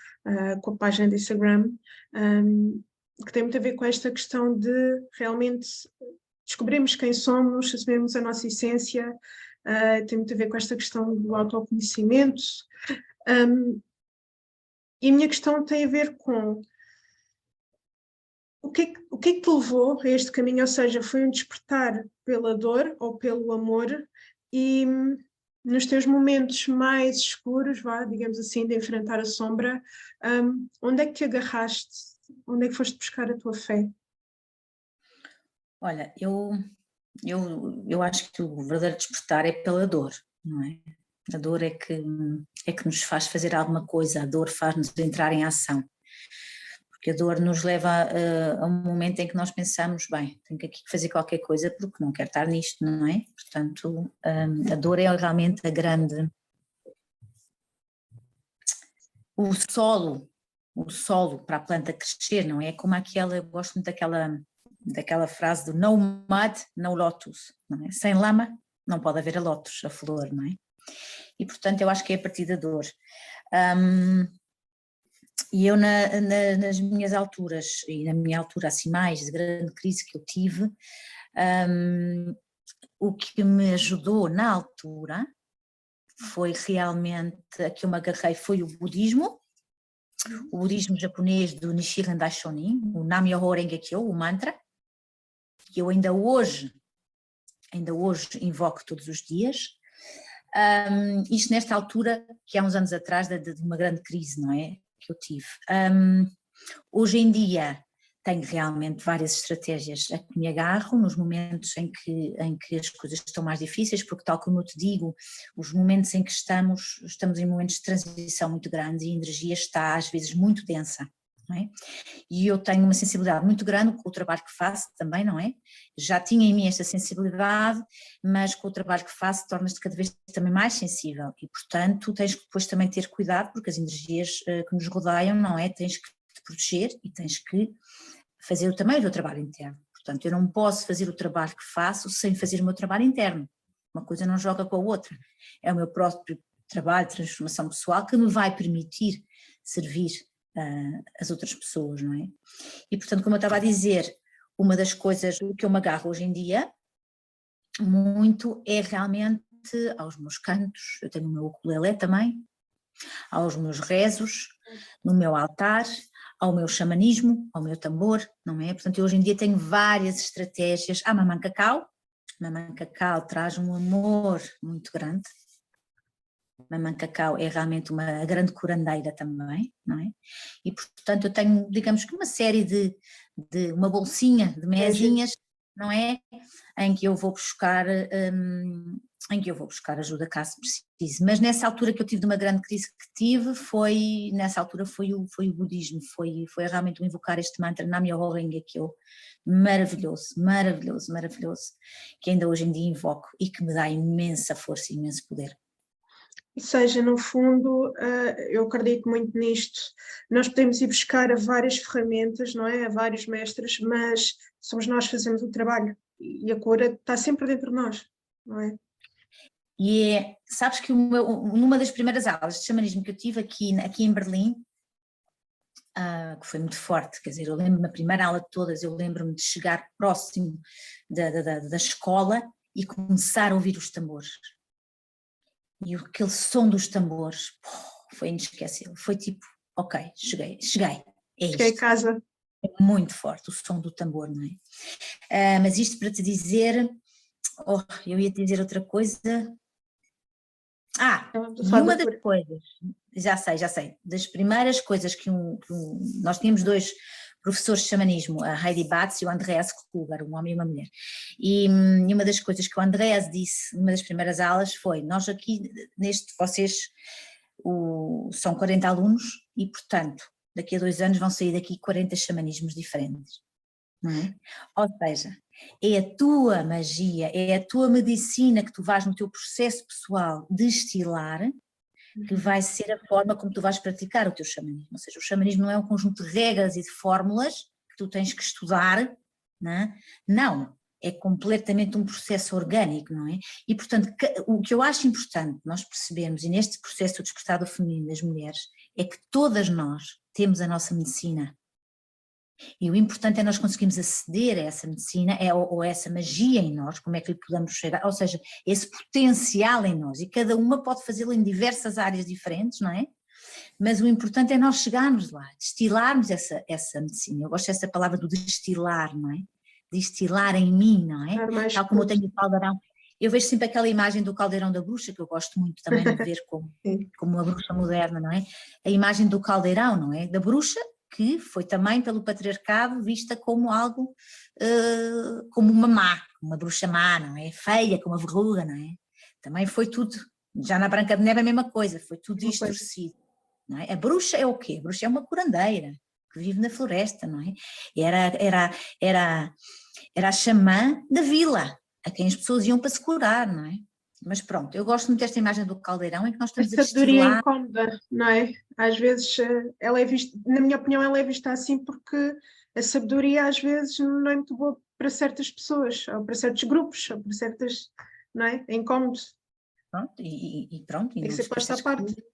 com a página de Instagram, que tem muito a ver com esta questão de realmente descobrirmos quem somos, assumirmos a nossa essência, tem muito a ver com esta questão do autoconhecimento. E a minha questão tem a ver com o que é que te levou a este caminho, ou seja, foi um despertar pela dor ou pelo amor, e nos teus momentos mais escuros, digamos assim, de enfrentar a sombra, onde é que te agarraste? Onde é que foste buscar a tua fé? Olha, eu acho que o verdadeiro despertar é pela dor, não é? A dor é que nos faz fazer alguma coisa, a dor faz-nos entrar em ação. Porque a dor nos leva a um momento em que nós pensamos, bem, tenho que aqui fazer qualquer coisa porque não quero estar nisto, não é? Portanto, a dor é realmente o solo o solo para a planta crescer, não é? Como aquela, eu gosto muito daquela frase do no mud, no lotus, não é? Sem lama não pode haver a lótus, a flor, não é? E portanto eu acho que é a partir da dor. E eu nas minhas alturas, e na minha altura assim mais de grande crise que eu tive, o que me ajudou na altura foi realmente, a que eu me agarrei foi o budismo japonês do Nichiren Daishonin, o Nam-myoho Renge-kyo, o mantra, que eu ainda hoje invoco todos os dias. Isto nesta altura, que há uns anos atrás, de uma grande crise, não é? Que eu tive. Hoje em dia tenho realmente várias estratégias a que me agarro nos momentos em que as coisas estão mais difíceis, porque tal como eu te digo, os momentos em que estamos em momentos de transição muito grandes e a energia está às vezes muito densa, não é? E eu tenho uma sensibilidade muito grande com o trabalho que faço também, não é? Já tinha em mim esta sensibilidade, mas com o trabalho que faço tornas-te cada vez também mais sensível e portanto tens que depois também ter cuidado porque as energias que nos rodeiam, não é? Tens que te proteger e tens que fazer também o teu trabalho interno. Portanto, eu não posso fazer o trabalho que faço sem fazer o meu trabalho interno. Uma coisa não joga com a outra. É o meu próprio trabalho de transformação pessoal que me vai permitir servir as outras pessoas, não é? E, portanto, como eu estava a dizer, uma das coisas que eu me agarro hoje em dia muito é realmente aos meus cantos, eu tenho o meu ukulele também, aos meus rezos, no meu altar, ao meu xamanismo, ao meu tambor, não é? Portanto, eu hoje em dia tenho várias estratégias. A Mamã Cacau traz um amor muito grande. Mamã Cacau é realmente uma grande curandeira também, não é? E portanto eu tenho, digamos que uma série de uma bolsinha de mesinhas, não é? Em que eu vou buscar ajuda caso precise, mas nessa altura que eu tive de uma grande crise que tive, foi o budismo, foi realmente o invocar este mantra Nam-myoho Renge-kyo, maravilhoso, que ainda hoje em dia invoco e que me dá imensa força e imenso poder. Ou seja, no fundo, eu acredito muito nisto, nós podemos ir buscar várias ferramentas, não é? A vários mestres, mas somos nós que fazemos o trabalho e a cura está sempre dentro de nós, não é? E sabes que numa das primeiras aulas de xamanismo que eu tive aqui em Berlim, que foi muito forte, quer dizer, eu lembro-me na primeira aula de todas, eu lembro-me de chegar próximo da escola e começar a ouvir os tambores. E aquele som dos tambores foi inesquecível, foi tipo, ok, cheguei, é isto. Cheguei a casa. É muito forte o som do tambor, não é? Mas isto para te dizer, eu ia te dizer outra coisa. E uma das coisas, já sei, das primeiras coisas que nós tínhamos dois professores de xamanismo, a Heidi Batz e o Andreas Kluger, um homem e uma mulher, e uma das coisas que o Andreas disse numa das primeiras aulas foi, nós aqui vocês são 40 alunos e portanto daqui a 2 anos vão sair daqui 40 xamanismos diferentes, não é? Ou seja, é a tua magia, é a tua medicina que tu vais no teu processo pessoal destilar, que vai ser a forma como tu vais praticar o teu xamanismo. Ou seja, o xamanismo não é um conjunto de regras e de fórmulas que tu tens que estudar, não é? Não, é completamente um processo orgânico, não é? E portanto, o que eu acho importante nós percebermos, e neste processo do despertar do feminino das mulheres, é que todas nós temos a nossa medicina. E o importante é nós conseguirmos aceder a essa medicina, ou a essa magia em nós, como é que lhe podemos chegar, ou seja, esse potencial em nós, e cada uma pode fazê-lo em diversas áreas diferentes, não é? Mas o importante é nós chegarmos lá, destilarmos essa medicina. Eu gosto dessa palavra do destilar, não é? Destilar em mim, não é? Tal como eu tenho o caldeirão. Eu vejo sempre aquela imagem do caldeirão da bruxa, que eu gosto muito também de ver como uma bruxa moderna, não é? A imagem do caldeirão, não é? Da bruxa, que foi também pelo patriarcado vista como algo, como uma má, uma bruxa má, não é? Feia, com uma verruga, não é? Também foi tudo, já na Branca de Neve a mesma coisa, foi tudo distorcido, não é? A bruxa é o quê? A bruxa é uma curandeira, que vive na floresta, não é? Era a xamã da vila, a quem as pessoas iam para se curar, não é? Mas pronto, eu gosto muito desta imagem do caldeirão em que nós estamos a sabedoria incómoda, não é? Às vezes ela é vista, na minha opinião, ela é vista assim porque a sabedoria às vezes não é muito boa para certas pessoas, ou para certos grupos, ou para certas, não é? É incómodo, Pronto, e pronto, e tem que não te ser posta à esqueças que parte.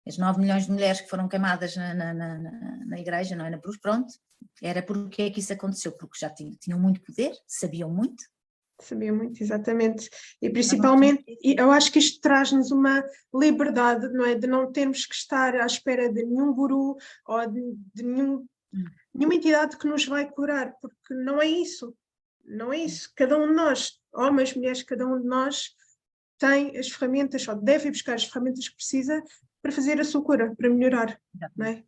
as 9 milhões de mulheres que foram queimadas na igreja, não é? Na cruz, pronto, era porque é que isso aconteceu, porque já tinham muito poder, sabiam muito. Sabia muito, exatamente. E Mas não tinham. principalmente, eu acho que isto traz-nos uma liberdade, não é? De não termos que estar à espera de nenhum guru ou de nenhuma entidade que nos vai curar, porque não é isso. Não é isso. Cada um de nós, homens, mulheres, cada um de nós tem as ferramentas, ou deve buscar as ferramentas que precisa para fazer a sua cura, para melhorar, não é?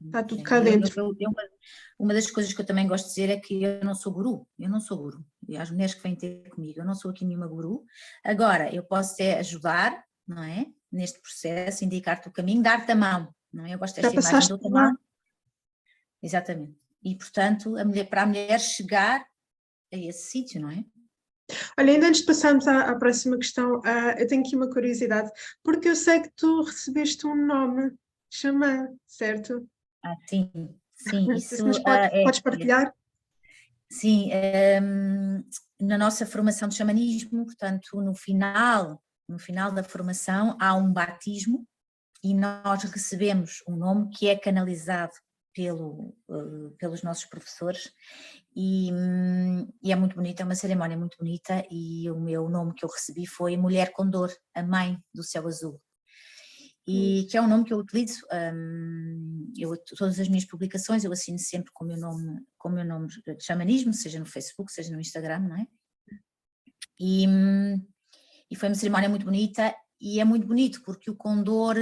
Está tudo cá dentro. Uma das coisas que eu também gosto de dizer é que eu não sou guru, E às mulheres que vêm ter comigo, eu não sou aqui nenhuma guru. Agora, eu posso te ajudar, não é? Neste processo, indicar-te o caminho, dar-te a mão, não é? Eu gosto Já desta imagem, passaste dou-te a por lá. mão. Exatamente. E, portanto, para a mulher chegar a esse sítio, não é? Olha, ainda antes de passarmos à próxima questão, eu tenho aqui uma curiosidade, porque eu sei que tu recebeste um nome, xamã, certo? Sim, sim, isso Mas podes é. partilhar? Sim, na nossa formação de xamanismo, portanto, no final da formação há um batismo e nós recebemos um nome que é canalizado pelos nossos professores e é muito bonito, é uma cerimónia muito bonita e o meu nome que eu recebi foi Mulher Condor, a mãe do céu azul. E que é um nome que eu utilizo, todas as minhas publicações eu assino sempre com o meu nome de xamanismo, seja no Facebook, seja no Instagram, não é? E foi uma cerimónia muito bonita e é muito bonito porque o condor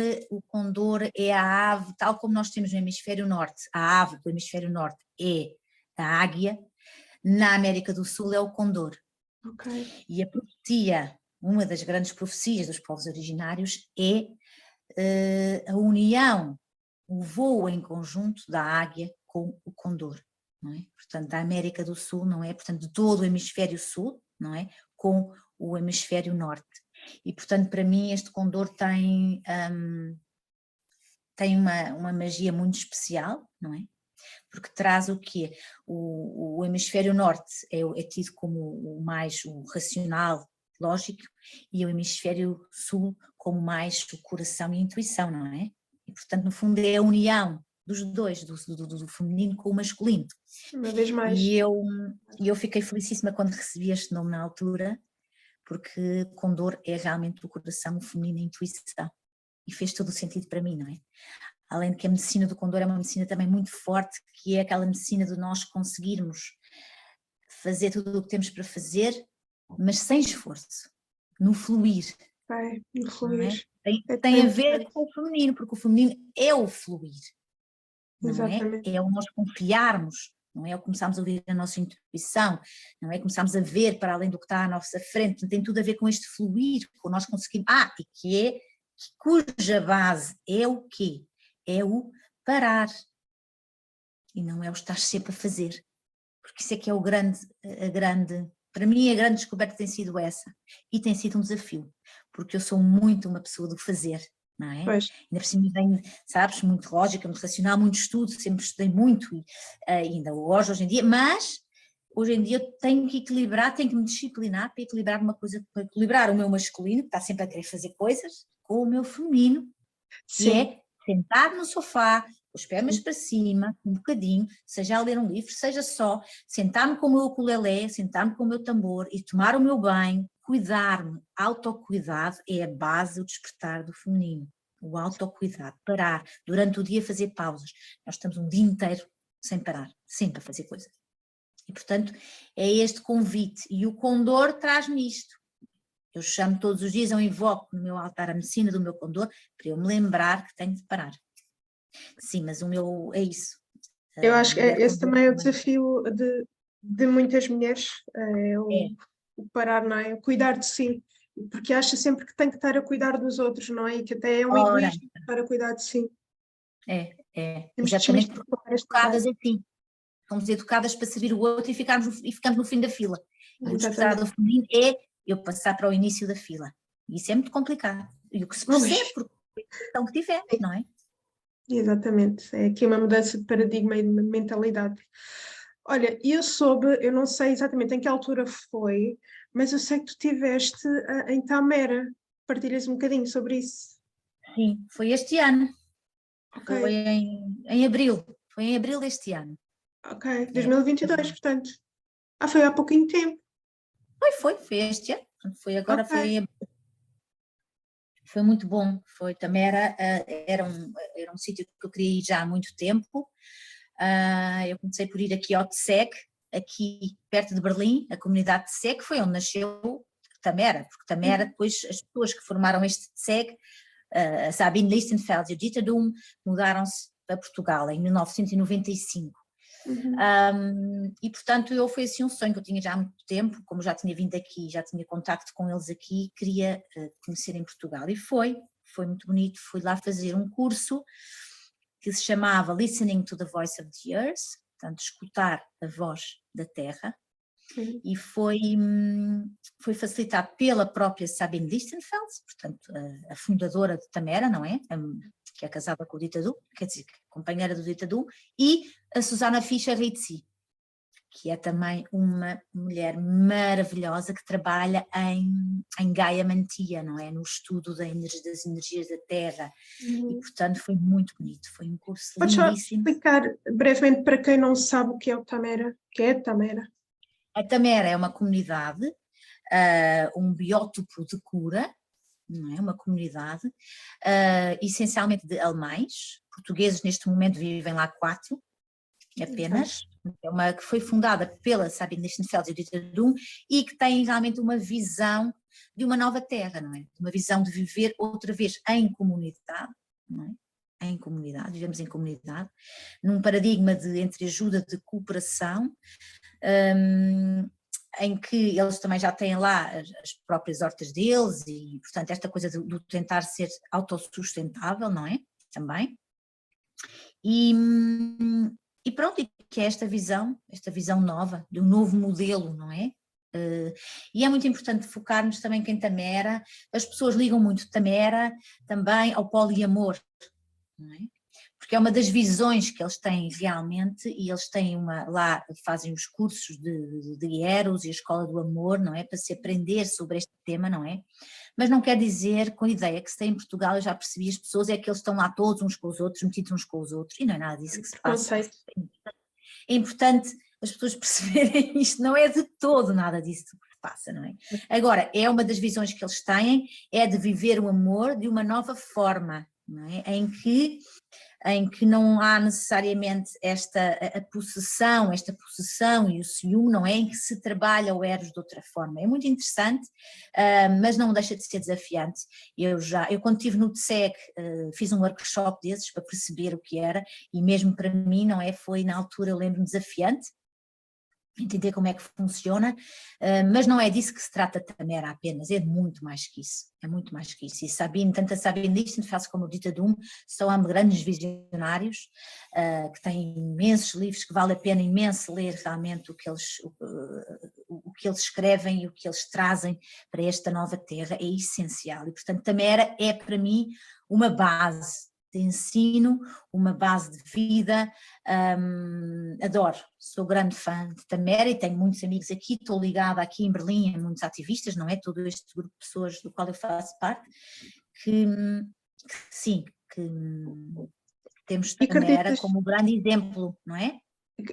é a ave, tal como nós temos no hemisfério norte, a ave do hemisfério norte é a águia, na América do Sul é o condor. Okay. E a profecia, uma das grandes profecias dos povos originários é a união, o voo em conjunto da águia com o condor, não é? Portanto, da América do Sul, não é? Portanto, de todo o hemisfério sul, não é? Com o hemisfério norte. E, portanto, para mim este condor tem uma magia muito especial, não é? Porque traz o quê? O hemisfério norte é tido como o racional, lógico, e o hemisfério sul como mais o coração e a intuição, não é? E portanto no fundo é a união dos dois, do feminino com o masculino. Uma vez mais. E eu fiquei felicíssima quando recebi este nome na altura, porque Condor é realmente o coração, o feminino e a intuição. E fez todo o sentido para mim, não é? Além de que a medicina do Condor é uma medicina também muito forte, que é aquela medicina de nós conseguirmos fazer tudo o que temos para fazer, mas sem esforço, no fluir. No fluir. Tem a ver com o feminino, porque o feminino é o fluir, não Exatamente. é o nós confiarmos, não é o começarmos a ouvir a nossa intuição, não é começarmos a ver para além do que está à nossa frente, tem tudo a ver com este fluir, com nós conseguirmos, cuja base é o quê? É o parar, e não é o estar sempre a fazer, porque isso é que é para mim a grande descoberta tem sido essa, e tem sido um desafio, porque eu sou muito uma pessoa do fazer, não é? Pois. Ainda por cima venho, sabes, muito lógica, muito racional, muito estudo, sempre estudei muito, e ainda hoje em dia, mas hoje em dia eu tenho que equilibrar, tenho que me disciplinar para equilibrar uma coisa, para equilibrar o meu masculino, que está sempre a querer fazer coisas, com o meu feminino, que é sentar no sofá, com os pés para cima, um bocadinho, seja a ler um livro, seja só sentar-me com o meu ukulele, sentar-me com o meu tambor e tomar o meu banho, cuidar-me. Autocuidado é a base do despertar do feminino. O autocuidado, parar, durante o dia fazer pausas. Nós estamos um dia inteiro sem parar, sempre a fazer coisas. E portanto é este convite, e o Condor traz-me isto. Eu chamo todos os dias, eu invoco no meu altar a medicina do meu Condor para eu me lembrar que tenho de parar. Sim, mas o meu é isso. Eu acho que esse também é o desafio de muitas mulheres, o parar, não é? O cuidar de si, porque acha sempre que tem que estar a cuidar dos outros, não é? E que até é um egoísmo estar a cuidar de si. Exatamente, porque somos educadas assim. Somos educadas para servir o outro e ficamos no fim da fila. E o despertar do feminino é eu passar para o início da fila. E isso é muito complicado. E o que se percebe, porque a questão que tiver, não é? Exatamente, é aqui uma mudança de paradigma e de mentalidade. Olha, eu não sei exatamente em que altura foi, mas eu sei que tu estiveste em Tamera. Partilhas um bocadinho sobre isso. Sim, foi este ano, Ok, foi em abril, foi em abril deste ano. ok, É, 2022, portanto. Ah, foi há pouquinho tempo. foi este ano, portanto, foi agora, Ok. foi muito bom, foi também era um sítio que eu queria ir já há muito tempo. Eu comecei por ir aqui ao TSEG, aqui perto de Berlim, a comunidade de TSEG foi onde nasceu Tamera, porque Tamera depois as pessoas que formaram este TSEG, a Sabine Lichtenfeld e o Dieter Dum, mudaram-se para Portugal em 1995. Uhum. E portanto foi assim um sonho que eu tinha já há muito tempo, como já tinha vindo aqui, já tinha contacto com eles aqui, queria conhecer em Portugal e foi muito bonito, fui lá fazer um curso que se chamava Listening to the Voice of the Earth, portanto escutar a voz da terra, Sim. e foi facilitado pela própria Sabine Lichtenfeld, portanto a fundadora de Tamera, não é? Que é casada com o Ditadu, quer dizer, companheira do Ditadu, e a Susana Fischer-Rizzi, que é também uma mulher maravilhosa que trabalha em Gaia Mantia, não é? No estudo das energias da Terra, e Uhum. portanto foi muito bonito, foi um curso Podes só lindíssimo. explicar brevemente para quem não sabe o que é o Tamera? O que é Tamera? A Tamera é uma comunidade, um biótopo de cura, não é? Uma comunidade, essencialmente de alemães, portugueses neste momento vivem lá 4 Ok. apenas, é uma que foi fundada pela Sabine Lichtenfeld e o Dieter Dum e que tem realmente uma visão de uma nova terra, não é? Uma visão de viver outra vez em comunidade, não é? Em comunidade, vivemos em comunidade, num paradigma de entreajuda, de cooperação, em que eles também já têm lá as próprias hortas deles e, portanto, esta coisa do tentar ser autossustentável, não é? Também. E, e pronto, e que é esta visão nova, de um novo modelo, não é? E é muito importante focarmos também que em Tamera, as pessoas ligam muito Tamera também ao poliamor, não é? Porque é uma das visões que eles têm realmente, e eles têm lá fazem os cursos de Eros e a Escola do Amor, não é? Para se aprender sobre este tema, não é? Mas não quer dizer, com a ideia que se tem em Portugal, eu já percebi, as pessoas é que eles estão lá todos uns com os outros, metidos uns com os outros, e não é nada disso que se passa. Preconceito. É importante as pessoas perceberem isto, não é de todo nada disso que se passa, não é? Agora, é uma das visões que eles têm, é de viver o amor de uma nova forma, não é? Em que não há necessariamente esta possessão e o ciúme, não é? Em que se trabalha o Eros de outra forma. É muito interessante, mas não deixa de ser desafiante. Eu quando estive no TSEG, fiz um workshop desses para perceber o que era, e mesmo para mim, não é? Foi na altura, eu lembro-me, desafiante, entender como é que funciona, mas não é disso que se trata também, era apenas, é muito mais que isso, é muito mais que isso. E Sabine, tanto a Sabine Lichtenfeld como o Dieter Dum são ambos grandes visionários, que têm imensos livros, que vale a pena imenso ler realmente o que eles escrevem e o que eles trazem para esta nova terra, é essencial. E portanto Tamera é para mim uma base de ensino, uma base de vida. Adoro, sou grande fã de Tamera e tenho muitos amigos aqui, estou ligada aqui em Berlim a muitos ativistas, não é? Todo este grupo de pessoas do qual eu faço parte, que sim, que temos E Tamera acreditas, como um grande exemplo, não é?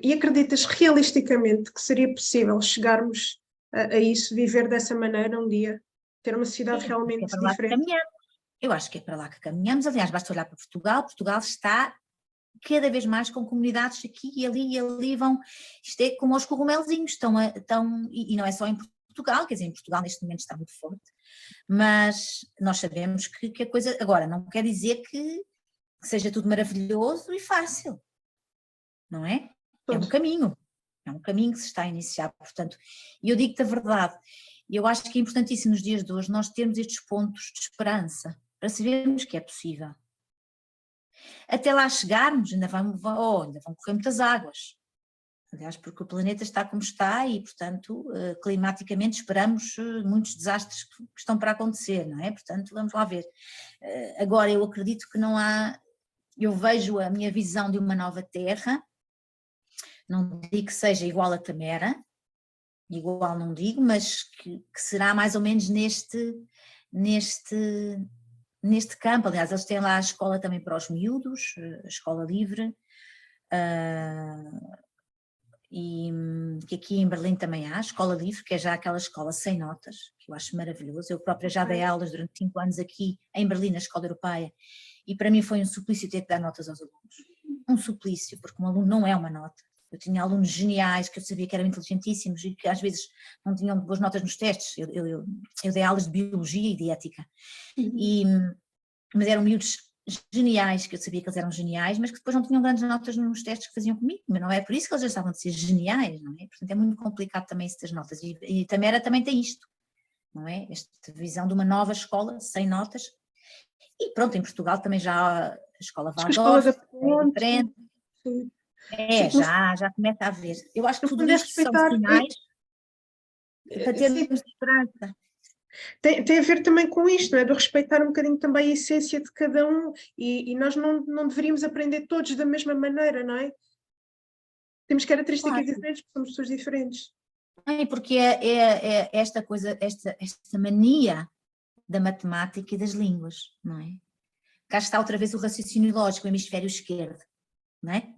e acreditas realisticamente que seria possível chegarmos a isso, viver dessa maneira um dia? Ter uma cidade Sim, é realmente para lá que diferente? caminhamos. Eu acho que é para lá que caminhamos, aliás, basta olhar para Portugal, Portugal está cada vez mais com comunidades aqui e ali vão, isto é como os cogumelzinhos, e não é só em Portugal, quer dizer, em Portugal neste momento está muito forte, mas nós sabemos que a coisa, agora, não quer dizer que seja tudo maravilhoso e fácil, não é? Todo. É um caminho que se está a iniciar, portanto, e eu digo-te a verdade, eu acho que é importantíssimo nos dias de hoje nós termos estes pontos de esperança, para sabermos que é possível. Até lá chegarmos, ainda vão correr muitas águas. Aliás, porque o planeta está como está e, portanto, climaticamente esperamos muitos desastres que estão para acontecer, não é? Portanto, vamos lá ver. Agora, eu acredito que não há, eu vejo a minha visão de uma nova terra, não digo que seja igual a Tamera, igual não digo, mas que será mais ou menos neste campo. Aliás, eles têm lá a escola também para os miúdos, a escola livre, e que aqui em Berlim também há, a escola livre, que é já aquela escola sem notas, que eu acho maravilhoso. Eu própria já dei aulas durante 5 anos aqui em Berlim, na escola europeia, e para mim foi um suplício ter que dar notas aos alunos. Um suplício, porque um aluno não é uma nota. Eu tinha alunos geniais, que eu sabia que eram inteligentíssimos e que às vezes não tinham boas notas nos testes. Eu dei aulas de biologia e de ética. Mas eram miúdos geniais, que eu sabia que eles eram geniais, mas que depois não tinham grandes notas nos testes que faziam comigo, mas não é por isso que eles já estavam de ser geniais, não é? Portanto é muito complicado também isso das notas, e Tamera também tem isto, não é? Esta visão de uma nova escola sem notas, e pronto, em Portugal também já há a escola Waldorf, é diferente, sim. Já começa a haver. Eu acho que tudo É isto são sinais para termos esperança. Tem a ver também com isto, não é? De respeitar um bocadinho também a essência de cada um, e nós não deveríamos aprender todos da mesma maneira, não é? Temos características diferentes, porque somos pessoas diferentes. Porque é esta coisa, esta mania da matemática e das línguas, não é? Cá está outra vez o raciocínio lógico, o hemisfério esquerdo, não é?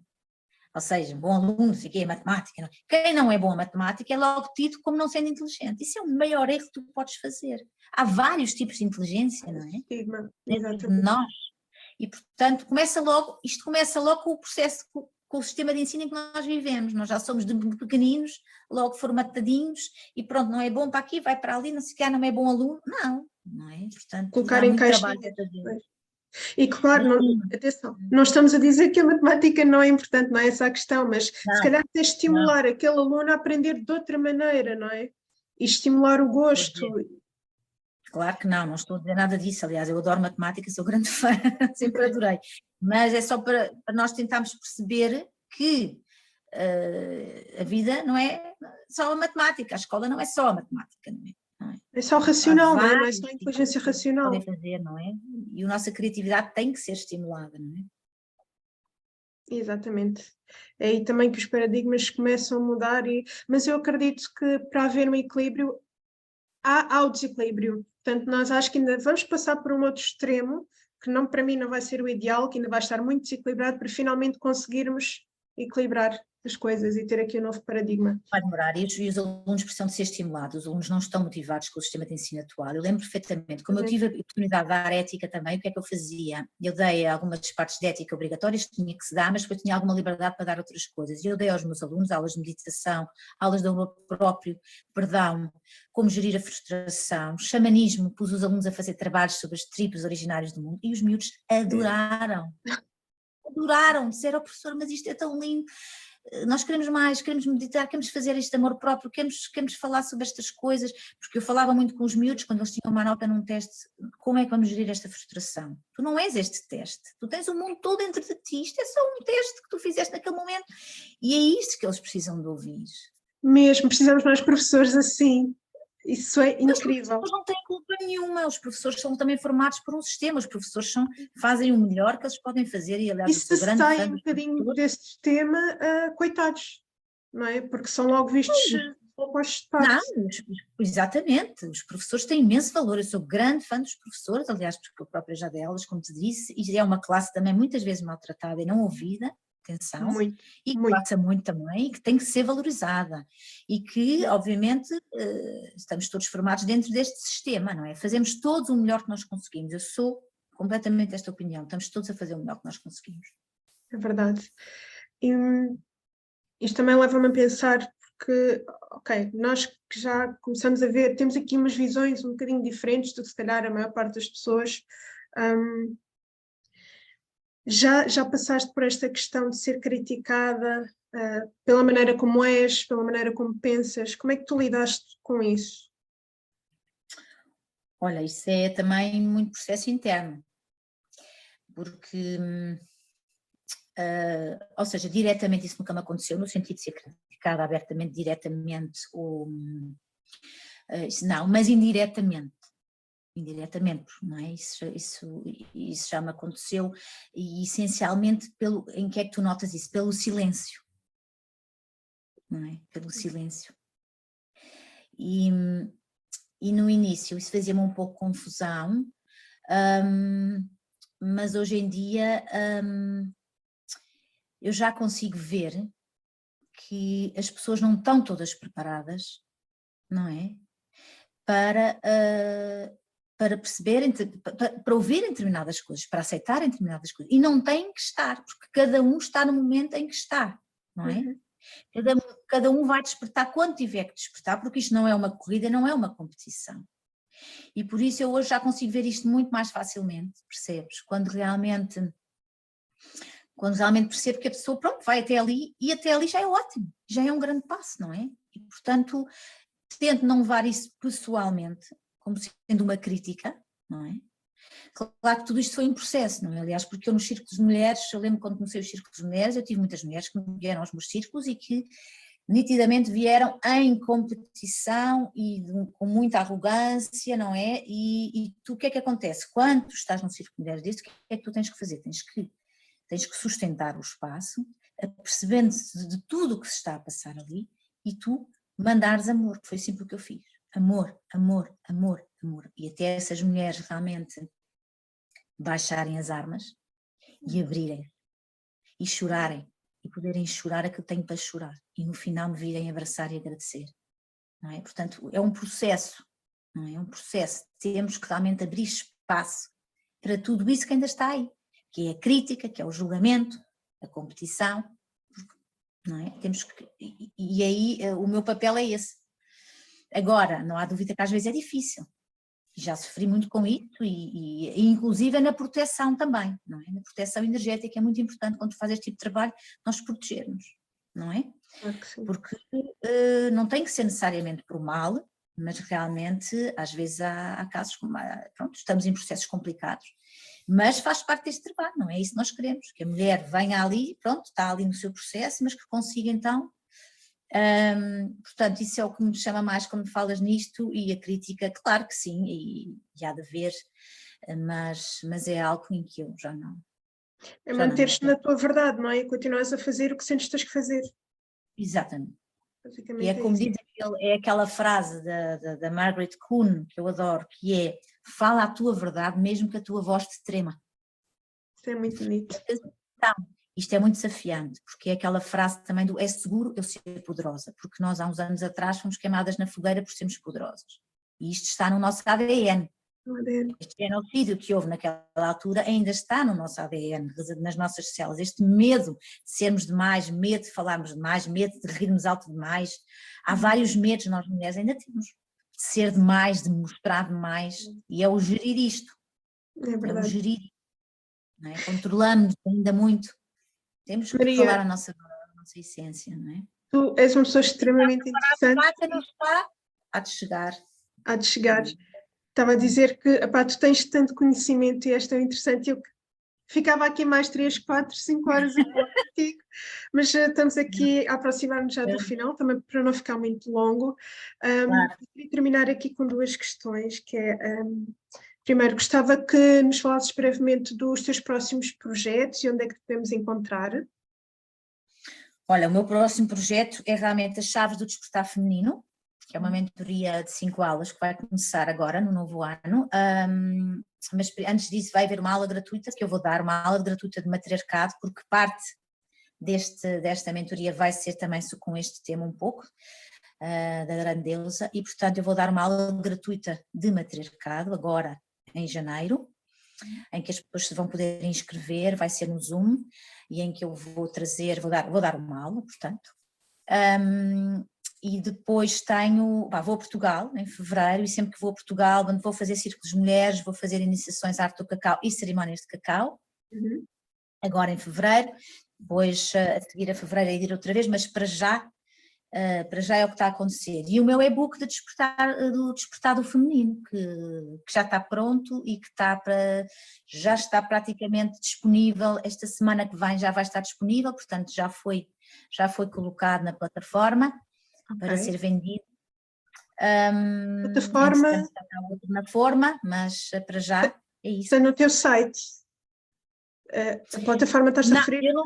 Ou seja, bom aluno, fiquei a matemática. Não. Quem não é bom a matemática é logo tido como não sendo inteligente. Isso é o maior erro que tu podes fazer. Há vários tipos de inteligência, não é? Estigma, dentro de nós. E, portanto, isto começa logo com o processo, com o sistema de ensino em que nós vivemos. Nós já somos de pequeninos, logo formatadinhos, e pronto, não é bom para aqui, vai para ali, não sei o que, não é bom aluno. Não é? Portanto, colocar há em muito trabalho caixinhas. a fazer. E claro, atenção, não estamos a dizer que a matemática não é importante, não é essa a questão, mas se calhar até estimular aquele aluno a aprender de outra maneira, não é? E estimular o gosto. Claro que não estou a dizer nada disso, aliás, eu adoro matemática, sou grande fã, sempre adorei, mas é só para nós tentarmos perceber que a vida não é só a matemática, a escola não é só a matemática, não é? É só racional, não é? Não é só inteligência racional. Podem fazer, não é? E a nossa criatividade tem que ser estimulada, não é? Exatamente. É aí também que os paradigmas começam a mudar, mas eu acredito que para haver um equilíbrio, há o desequilíbrio. Portanto, nós acho que ainda vamos passar por um outro extremo, que não, para mim não vai ser o ideal, que ainda vai estar muito desequilibrado, para finalmente conseguirmos equilibrar as coisas e ter aqui um novo paradigma. Vai demorar, e os alunos precisam de ser estimulados, os alunos não estão motivados com o sistema de ensino atual. Eu lembro perfeitamente, como eu tive a oportunidade de dar ética também, o que é que eu fazia? Eu dei algumas partes de ética obrigatórias que tinha que se dar, mas depois tinha alguma liberdade para dar outras coisas. E eu dei aos meus alunos aulas de meditação, aulas do meu próprio perdão, como gerir a frustração, xamanismo, pus os alunos a fazer trabalhos sobre as tribos originárias do mundo, e os miúdos adoraram. Adoraram, disseram, professor, mas isto é tão lindo. Nós queremos mais, queremos meditar, queremos fazer este amor próprio, queremos falar sobre estas coisas, porque eu falava muito com os miúdos quando eles tinham uma nota num teste, como é que vamos gerir esta frustração? Tu não és este teste, tu tens o mundo todo dentro de ti, isto é só um teste que tu fizeste naquele momento, e é isto que eles precisam de ouvir. Mesmo, precisamos mais professores assim. Isso é incrível. Os professores não têm culpa nenhuma, os professores são também formados por um sistema, os professores fazem o melhor que eles podem fazer, e aliás, e se saem um bocadinho desse sistema, coitados, não é? Porque são logo vistos opostos de parte. Não, exatamente, os professores têm imenso valor, eu sou grande fã dos professores, aliás, porque eu própria já dei aulas, como te disse, e é uma classe também muitas vezes maltratada e não ouvida, atenção, muito, e que passa muito também, e que tem que ser valorizada, e que, obviamente, estamos todos formados dentro deste sistema, não é? Fazemos todos o melhor que nós conseguimos, eu sou completamente desta opinião, estamos todos a fazer o melhor que nós conseguimos. É verdade. E isto também leva-me a pensar, porque, ok, nós que já começamos a ver, temos aqui umas visões um bocadinho diferentes do que se calhar a maior parte das pessoas. Já passaste por esta questão de ser criticada pela maneira como és, pela maneira como pensas? Como é que tu lidaste com isso? Olha, isso é também muito processo interno, porque, ou seja, diretamente isso nunca me aconteceu, no sentido de ser criticada abertamente, diretamente, não, mas indiretamente. indiretamente, não é? Isso já me aconteceu, e essencialmente em que é que tu notas isso? Pelo silêncio, não é? Pelo silêncio. E no início isso fazia-me um pouco confusão, mas hoje em dia eu já consigo ver que as pessoas não estão todas preparadas, não é? Para perceberem, para ouvirem determinadas coisas, para aceitarem determinadas coisas, e não têm que estar, porque cada um está no momento em que está, não é? Cada um vai despertar quando tiver que despertar, porque isto não é uma corrida, não é uma competição. E por isso eu hoje já consigo ver isto muito mais facilmente, percebes? Quando realmente percebo que a pessoa, pronto, vai até ali, e até ali já é ótimo, já é um grande passo, não é? E portanto tento não levar isso pessoalmente, como sendo uma crítica, não é? Claro que tudo isto foi um processo, não é? Aliás, porque eu nos círculos de mulheres, eu lembro quando comecei os círculos de mulheres, eu tive muitas mulheres que vieram aos meus círculos e que nitidamente vieram em competição e com muita arrogância, não é? E tu, o que é que acontece? Quando tu estás num círculo de mulheres desse, o que é que tu tens que fazer? Tens que sustentar o espaço, apercebendo-se de tudo o que se está a passar ali, e tu mandares amor, que foi sempre o que eu fiz. Amor, amor, amor, amor. E até essas mulheres realmente baixarem as armas e abrirem, e chorarem, e poderem chorar aquilo que têm para chorar, e no final me virem abraçar e agradecer, não é? Portanto, é um processo, não é? É um processo. Temos que realmente abrir espaço para tudo isso que ainda está aí, que é a crítica, que é o julgamento, a competição, não é? E aí o meu papel é esse. Agora, não há dúvida que às vezes é difícil, já sofri muito com isso, e inclusive na proteção também, não é? Na proteção energética é muito importante quando tu fazes este tipo de trabalho, nós protegermos, não é? Claro que sim. Porque não tem que ser necessariamente por mal, mas realmente às vezes há casos como, pronto, estamos em processos complicados, mas faz parte deste trabalho, não é isso que nós queremos, que a mulher venha ali, pronto, está ali no seu processo, mas que consiga então, portanto isso é o que me chama mais quando falas nisto, e a crítica, claro que sim, e há de haver, mas é algo em que eu já não. É manter-te na tua verdade, não é? E continuas a fazer o que sentes que tens que fazer. Exatamente. E Basicamente é é como isso. diz aquela frase da Margaret Coon, que eu adoro, que é: fala a tua verdade mesmo que a tua voz te trema. Isso é muito bonito. Então, isto é muito desafiante, porque é aquela frase também do é seguro eu ser poderosa, porque nós há uns anos atrás fomos queimadas na fogueira por sermos poderosas. E isto está no nosso ADN. Este genocídio que houve naquela altura ainda está no nosso ADN, nas nossas células. Este medo de sermos demais, medo de falarmos demais, medo de rirmos alto demais. Há vários medos nós mulheres ainda temos. De ser demais, de mostrar demais. E é o gerir isto. É verdade. É o gerir. Não é? Controlamos ainda muito. Temos que Maria, falar a nossa essência, não é? tu és uma pessoa extremamente interessante. Não está, há de chegar. Há de chegar. Estava a dizer que, epá, tu tens tanto conhecimento e és tão interessante. Eu ficava aqui mais 3, 4, 5 horas a falar contigo, mas estamos aqui a aproximar-nos já do final, também para não ficar muito longo. Claro. Queria terminar aqui com duas questões, que é, primeiro, gostava que nos falasses brevemente dos teus próximos projetos e onde é que te podemos encontrar. Olha, o meu próximo projeto é realmente as Chaves do Despertar Feminino, que é uma mentoria de 5 aulas que vai começar agora no novo ano, mas antes disso vai haver uma aula gratuita, que eu vou dar uma aula gratuita de matriarcado, porque parte desta mentoria vai ser também com este tema um pouco, da grandeza, e portanto eu vou dar uma aula gratuita de matriarcado agora em janeiro, em que as pessoas se vão poder inscrever, vai ser no Zoom, e em que eu vou dar uma aula, portanto. E depois vou a Portugal em fevereiro, e sempre que vou a Portugal, onde vou fazer círculos de mulheres, vou fazer iniciações à arte do cacau e cerimónias de cacau, agora em fevereiro, depois a seguir a fevereiro é ir outra vez, mas para já é o que está a acontecer. E o meu e-book do Despertar do Feminino, que já está pronto e que já está praticamente disponível, esta semana que vem já vai estar disponível, portanto já foi colocado na plataforma para ser vendido, Plataforma? Entretanto, está outra forma, mas para já é isso. Está no teu site. A plataforma estás a referir? Eu no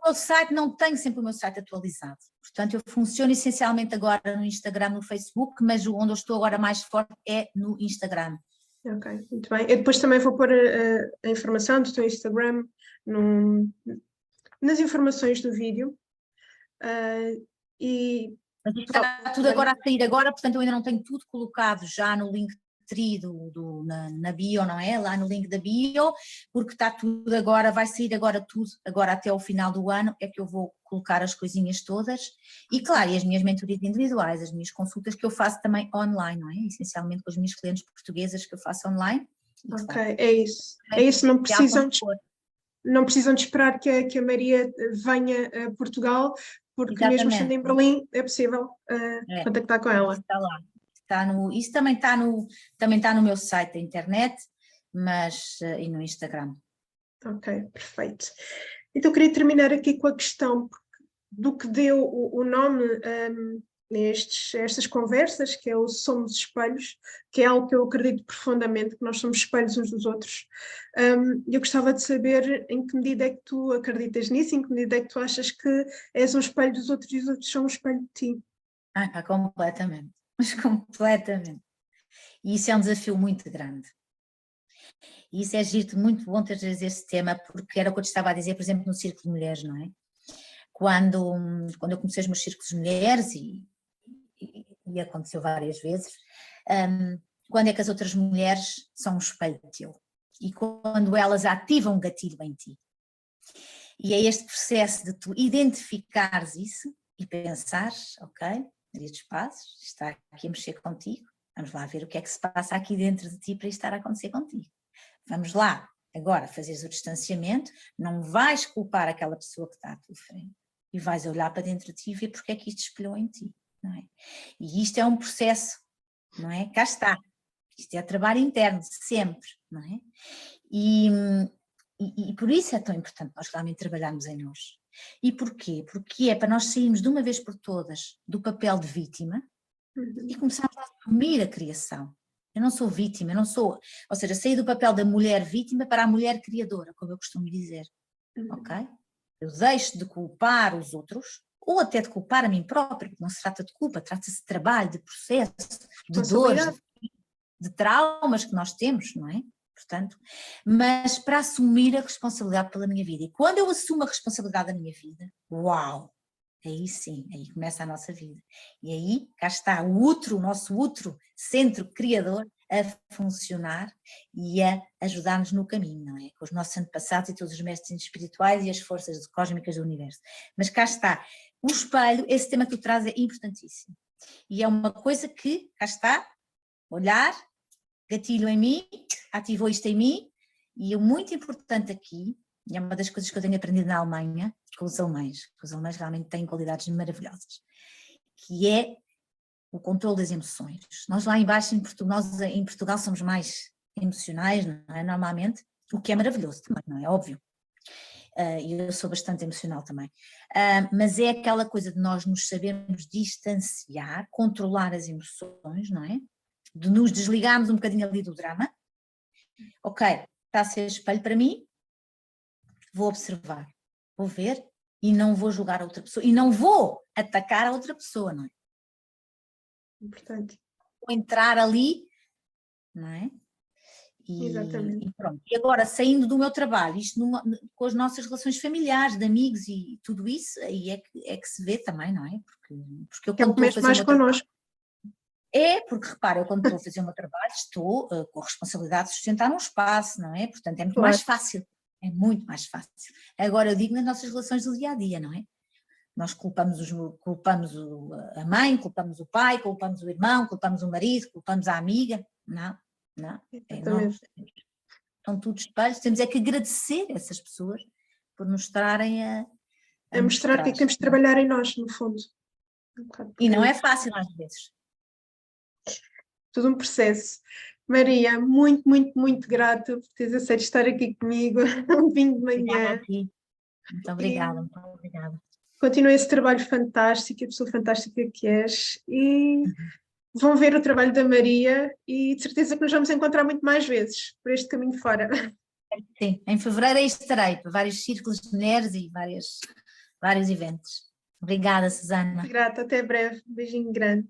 meu site não tenho sempre o meu site atualizado, portanto eu funciono essencialmente agora no Instagram, no Facebook, mas onde eu estou agora mais forte é no Instagram. Ok, muito bem. Eu depois também vou pôr a informação do teu Instagram nas informações do vídeo. Mas isto está tudo agora a sair agora, portanto eu ainda não tenho tudo colocado já no link na bio, não é? Lá no link da bio, porque está tudo agora, vai sair agora tudo, agora até o final do ano é que eu vou colocar as coisinhas todas e claro, e as minhas mentorias individuais, as minhas consultas que eu faço também online, não é? Essencialmente com as minhas clientes portuguesas que eu faço online. Ok, claro, é isso, não precisam de esperar que a Maria venha a Portugal, porque exatamente, mesmo estando em Berlim é possível contactar com ela. Está lá. Isso também está no meu site da internet, mas e no Instagram. Ok, perfeito. Então queria terminar aqui com a questão do que deu o nome a estas conversas, que é o Somos Espelhos, que é algo que eu acredito profundamente, que nós somos espelhos uns dos outros. Eu gostava de saber em que medida é que tu acreditas nisso, em que medida é que tu achas que és um espelho dos outros e os outros são um espelho de ti. Completamente, mas completamente. E isso é um desafio muito grande. E isso é giro, muito bom ter esse tema, porque era o que eu te estava a dizer, por exemplo, no Círculo de Mulheres, não é? Quando eu comecei os meus círculos de mulheres, e aconteceu várias vezes, quando é que as outras mulheres são um espelho teu? E quando elas ativam um gatilho em ti. E é este processo de tu identificares isso e pensares, ok, Maria dos Passos, está aqui a mexer contigo, vamos lá ver o que é que se passa aqui dentro de ti para isto estar a acontecer contigo. Vamos lá, agora fazeres o distanciamento, não vais culpar aquela pessoa que está à tua frente e vais olhar para dentro de ti e ver porque é que isto espelhou em ti, não é? E isto é um processo, não é? Cá está, isto é trabalho interno, sempre, não é? E por isso é tão importante nós realmente trabalharmos em nós. E porquê? Porque é para nós sairmos de uma vez por todas do papel de vítima e começarmos a assumir a criação. Eu não sou vítima, ou seja, sair do papel da mulher vítima para a mulher criadora, como eu costumo dizer, ok? Eu deixo de culpar os outros, ou até de culpar a mim própria, porque não se trata de culpa, trata-se de trabalho, de processo, de dores, de traumas que nós temos, não é? Portanto, mas para assumir a responsabilidade pela minha vida. E quando eu assumo a responsabilidade da minha vida, uau! Aí sim, aí começa a nossa vida. E aí, cá está o nosso útero, centro criador, a funcionar e a ajudar-nos no caminho, não é? Com os nossos antepassados e todos os mestres espirituais e as forças cósmicas do universo. Mas cá está, o espelho, esse tema que tu trazes é importantíssimo. E é uma coisa que, cá está, olhar, gatilho em mim, ativou isto em mim, e o muito importante aqui, e é uma das coisas que eu tenho aprendido na Alemanha, com os alemães realmente têm qualidades maravilhosas, que é o controle das emoções. Nós lá embaixo nós em Portugal somos mais emocionais, não é? Normalmente, o que é maravilhoso também, não é? Óbvio. E eu sou bastante emocional também. Mas é aquela coisa de nós nos sabermos distanciar, controlar as emoções, não é? De nos desligarmos um bocadinho ali do drama. Ok, está a ser espelho para mim, vou observar, vou ver e não vou julgar a outra pessoa e não vou atacar a outra pessoa, não é? Importante. Vou entrar ali, não é? Exatamente. E pronto. E agora, saindo do meu trabalho, isto com as nossas relações familiares, de amigos e tudo isso, aí é que se vê também, não é? Porque eu quando estou a fazer mais connosco. Porque repara, eu quando estou a fazer o meu trabalho estou com a responsabilidade de sustentar um espaço, não é? Portanto é muito mais fácil, é muito mais fácil. Agora eu digo nas nossas relações do dia a dia, não é? Nós culpamos a mãe, culpamos o pai, culpamos o irmão, culpamos o marido, culpamos a amiga, não, estão todos espelhos, temos é que agradecer essas pessoas por nos estarem a mostrar que temos de trabalhar em nós, no fundo. E não é fácil às vezes. Tudo um processo. Maria, muito, muito, muito grata por teres aceito estar aqui comigo, um vinho de manhã. Muito obrigada, muito obrigada. Continua esse trabalho fantástico, a pessoa fantástica que és, e vão ver o trabalho da Maria e de certeza que nos vamos encontrar muito mais vezes por este caminho fora. Sim, em fevereiro aí estarei para vários círculos de mulheres e vários eventos. Obrigada, Susana. Muito grata, até breve. Um beijinho grande.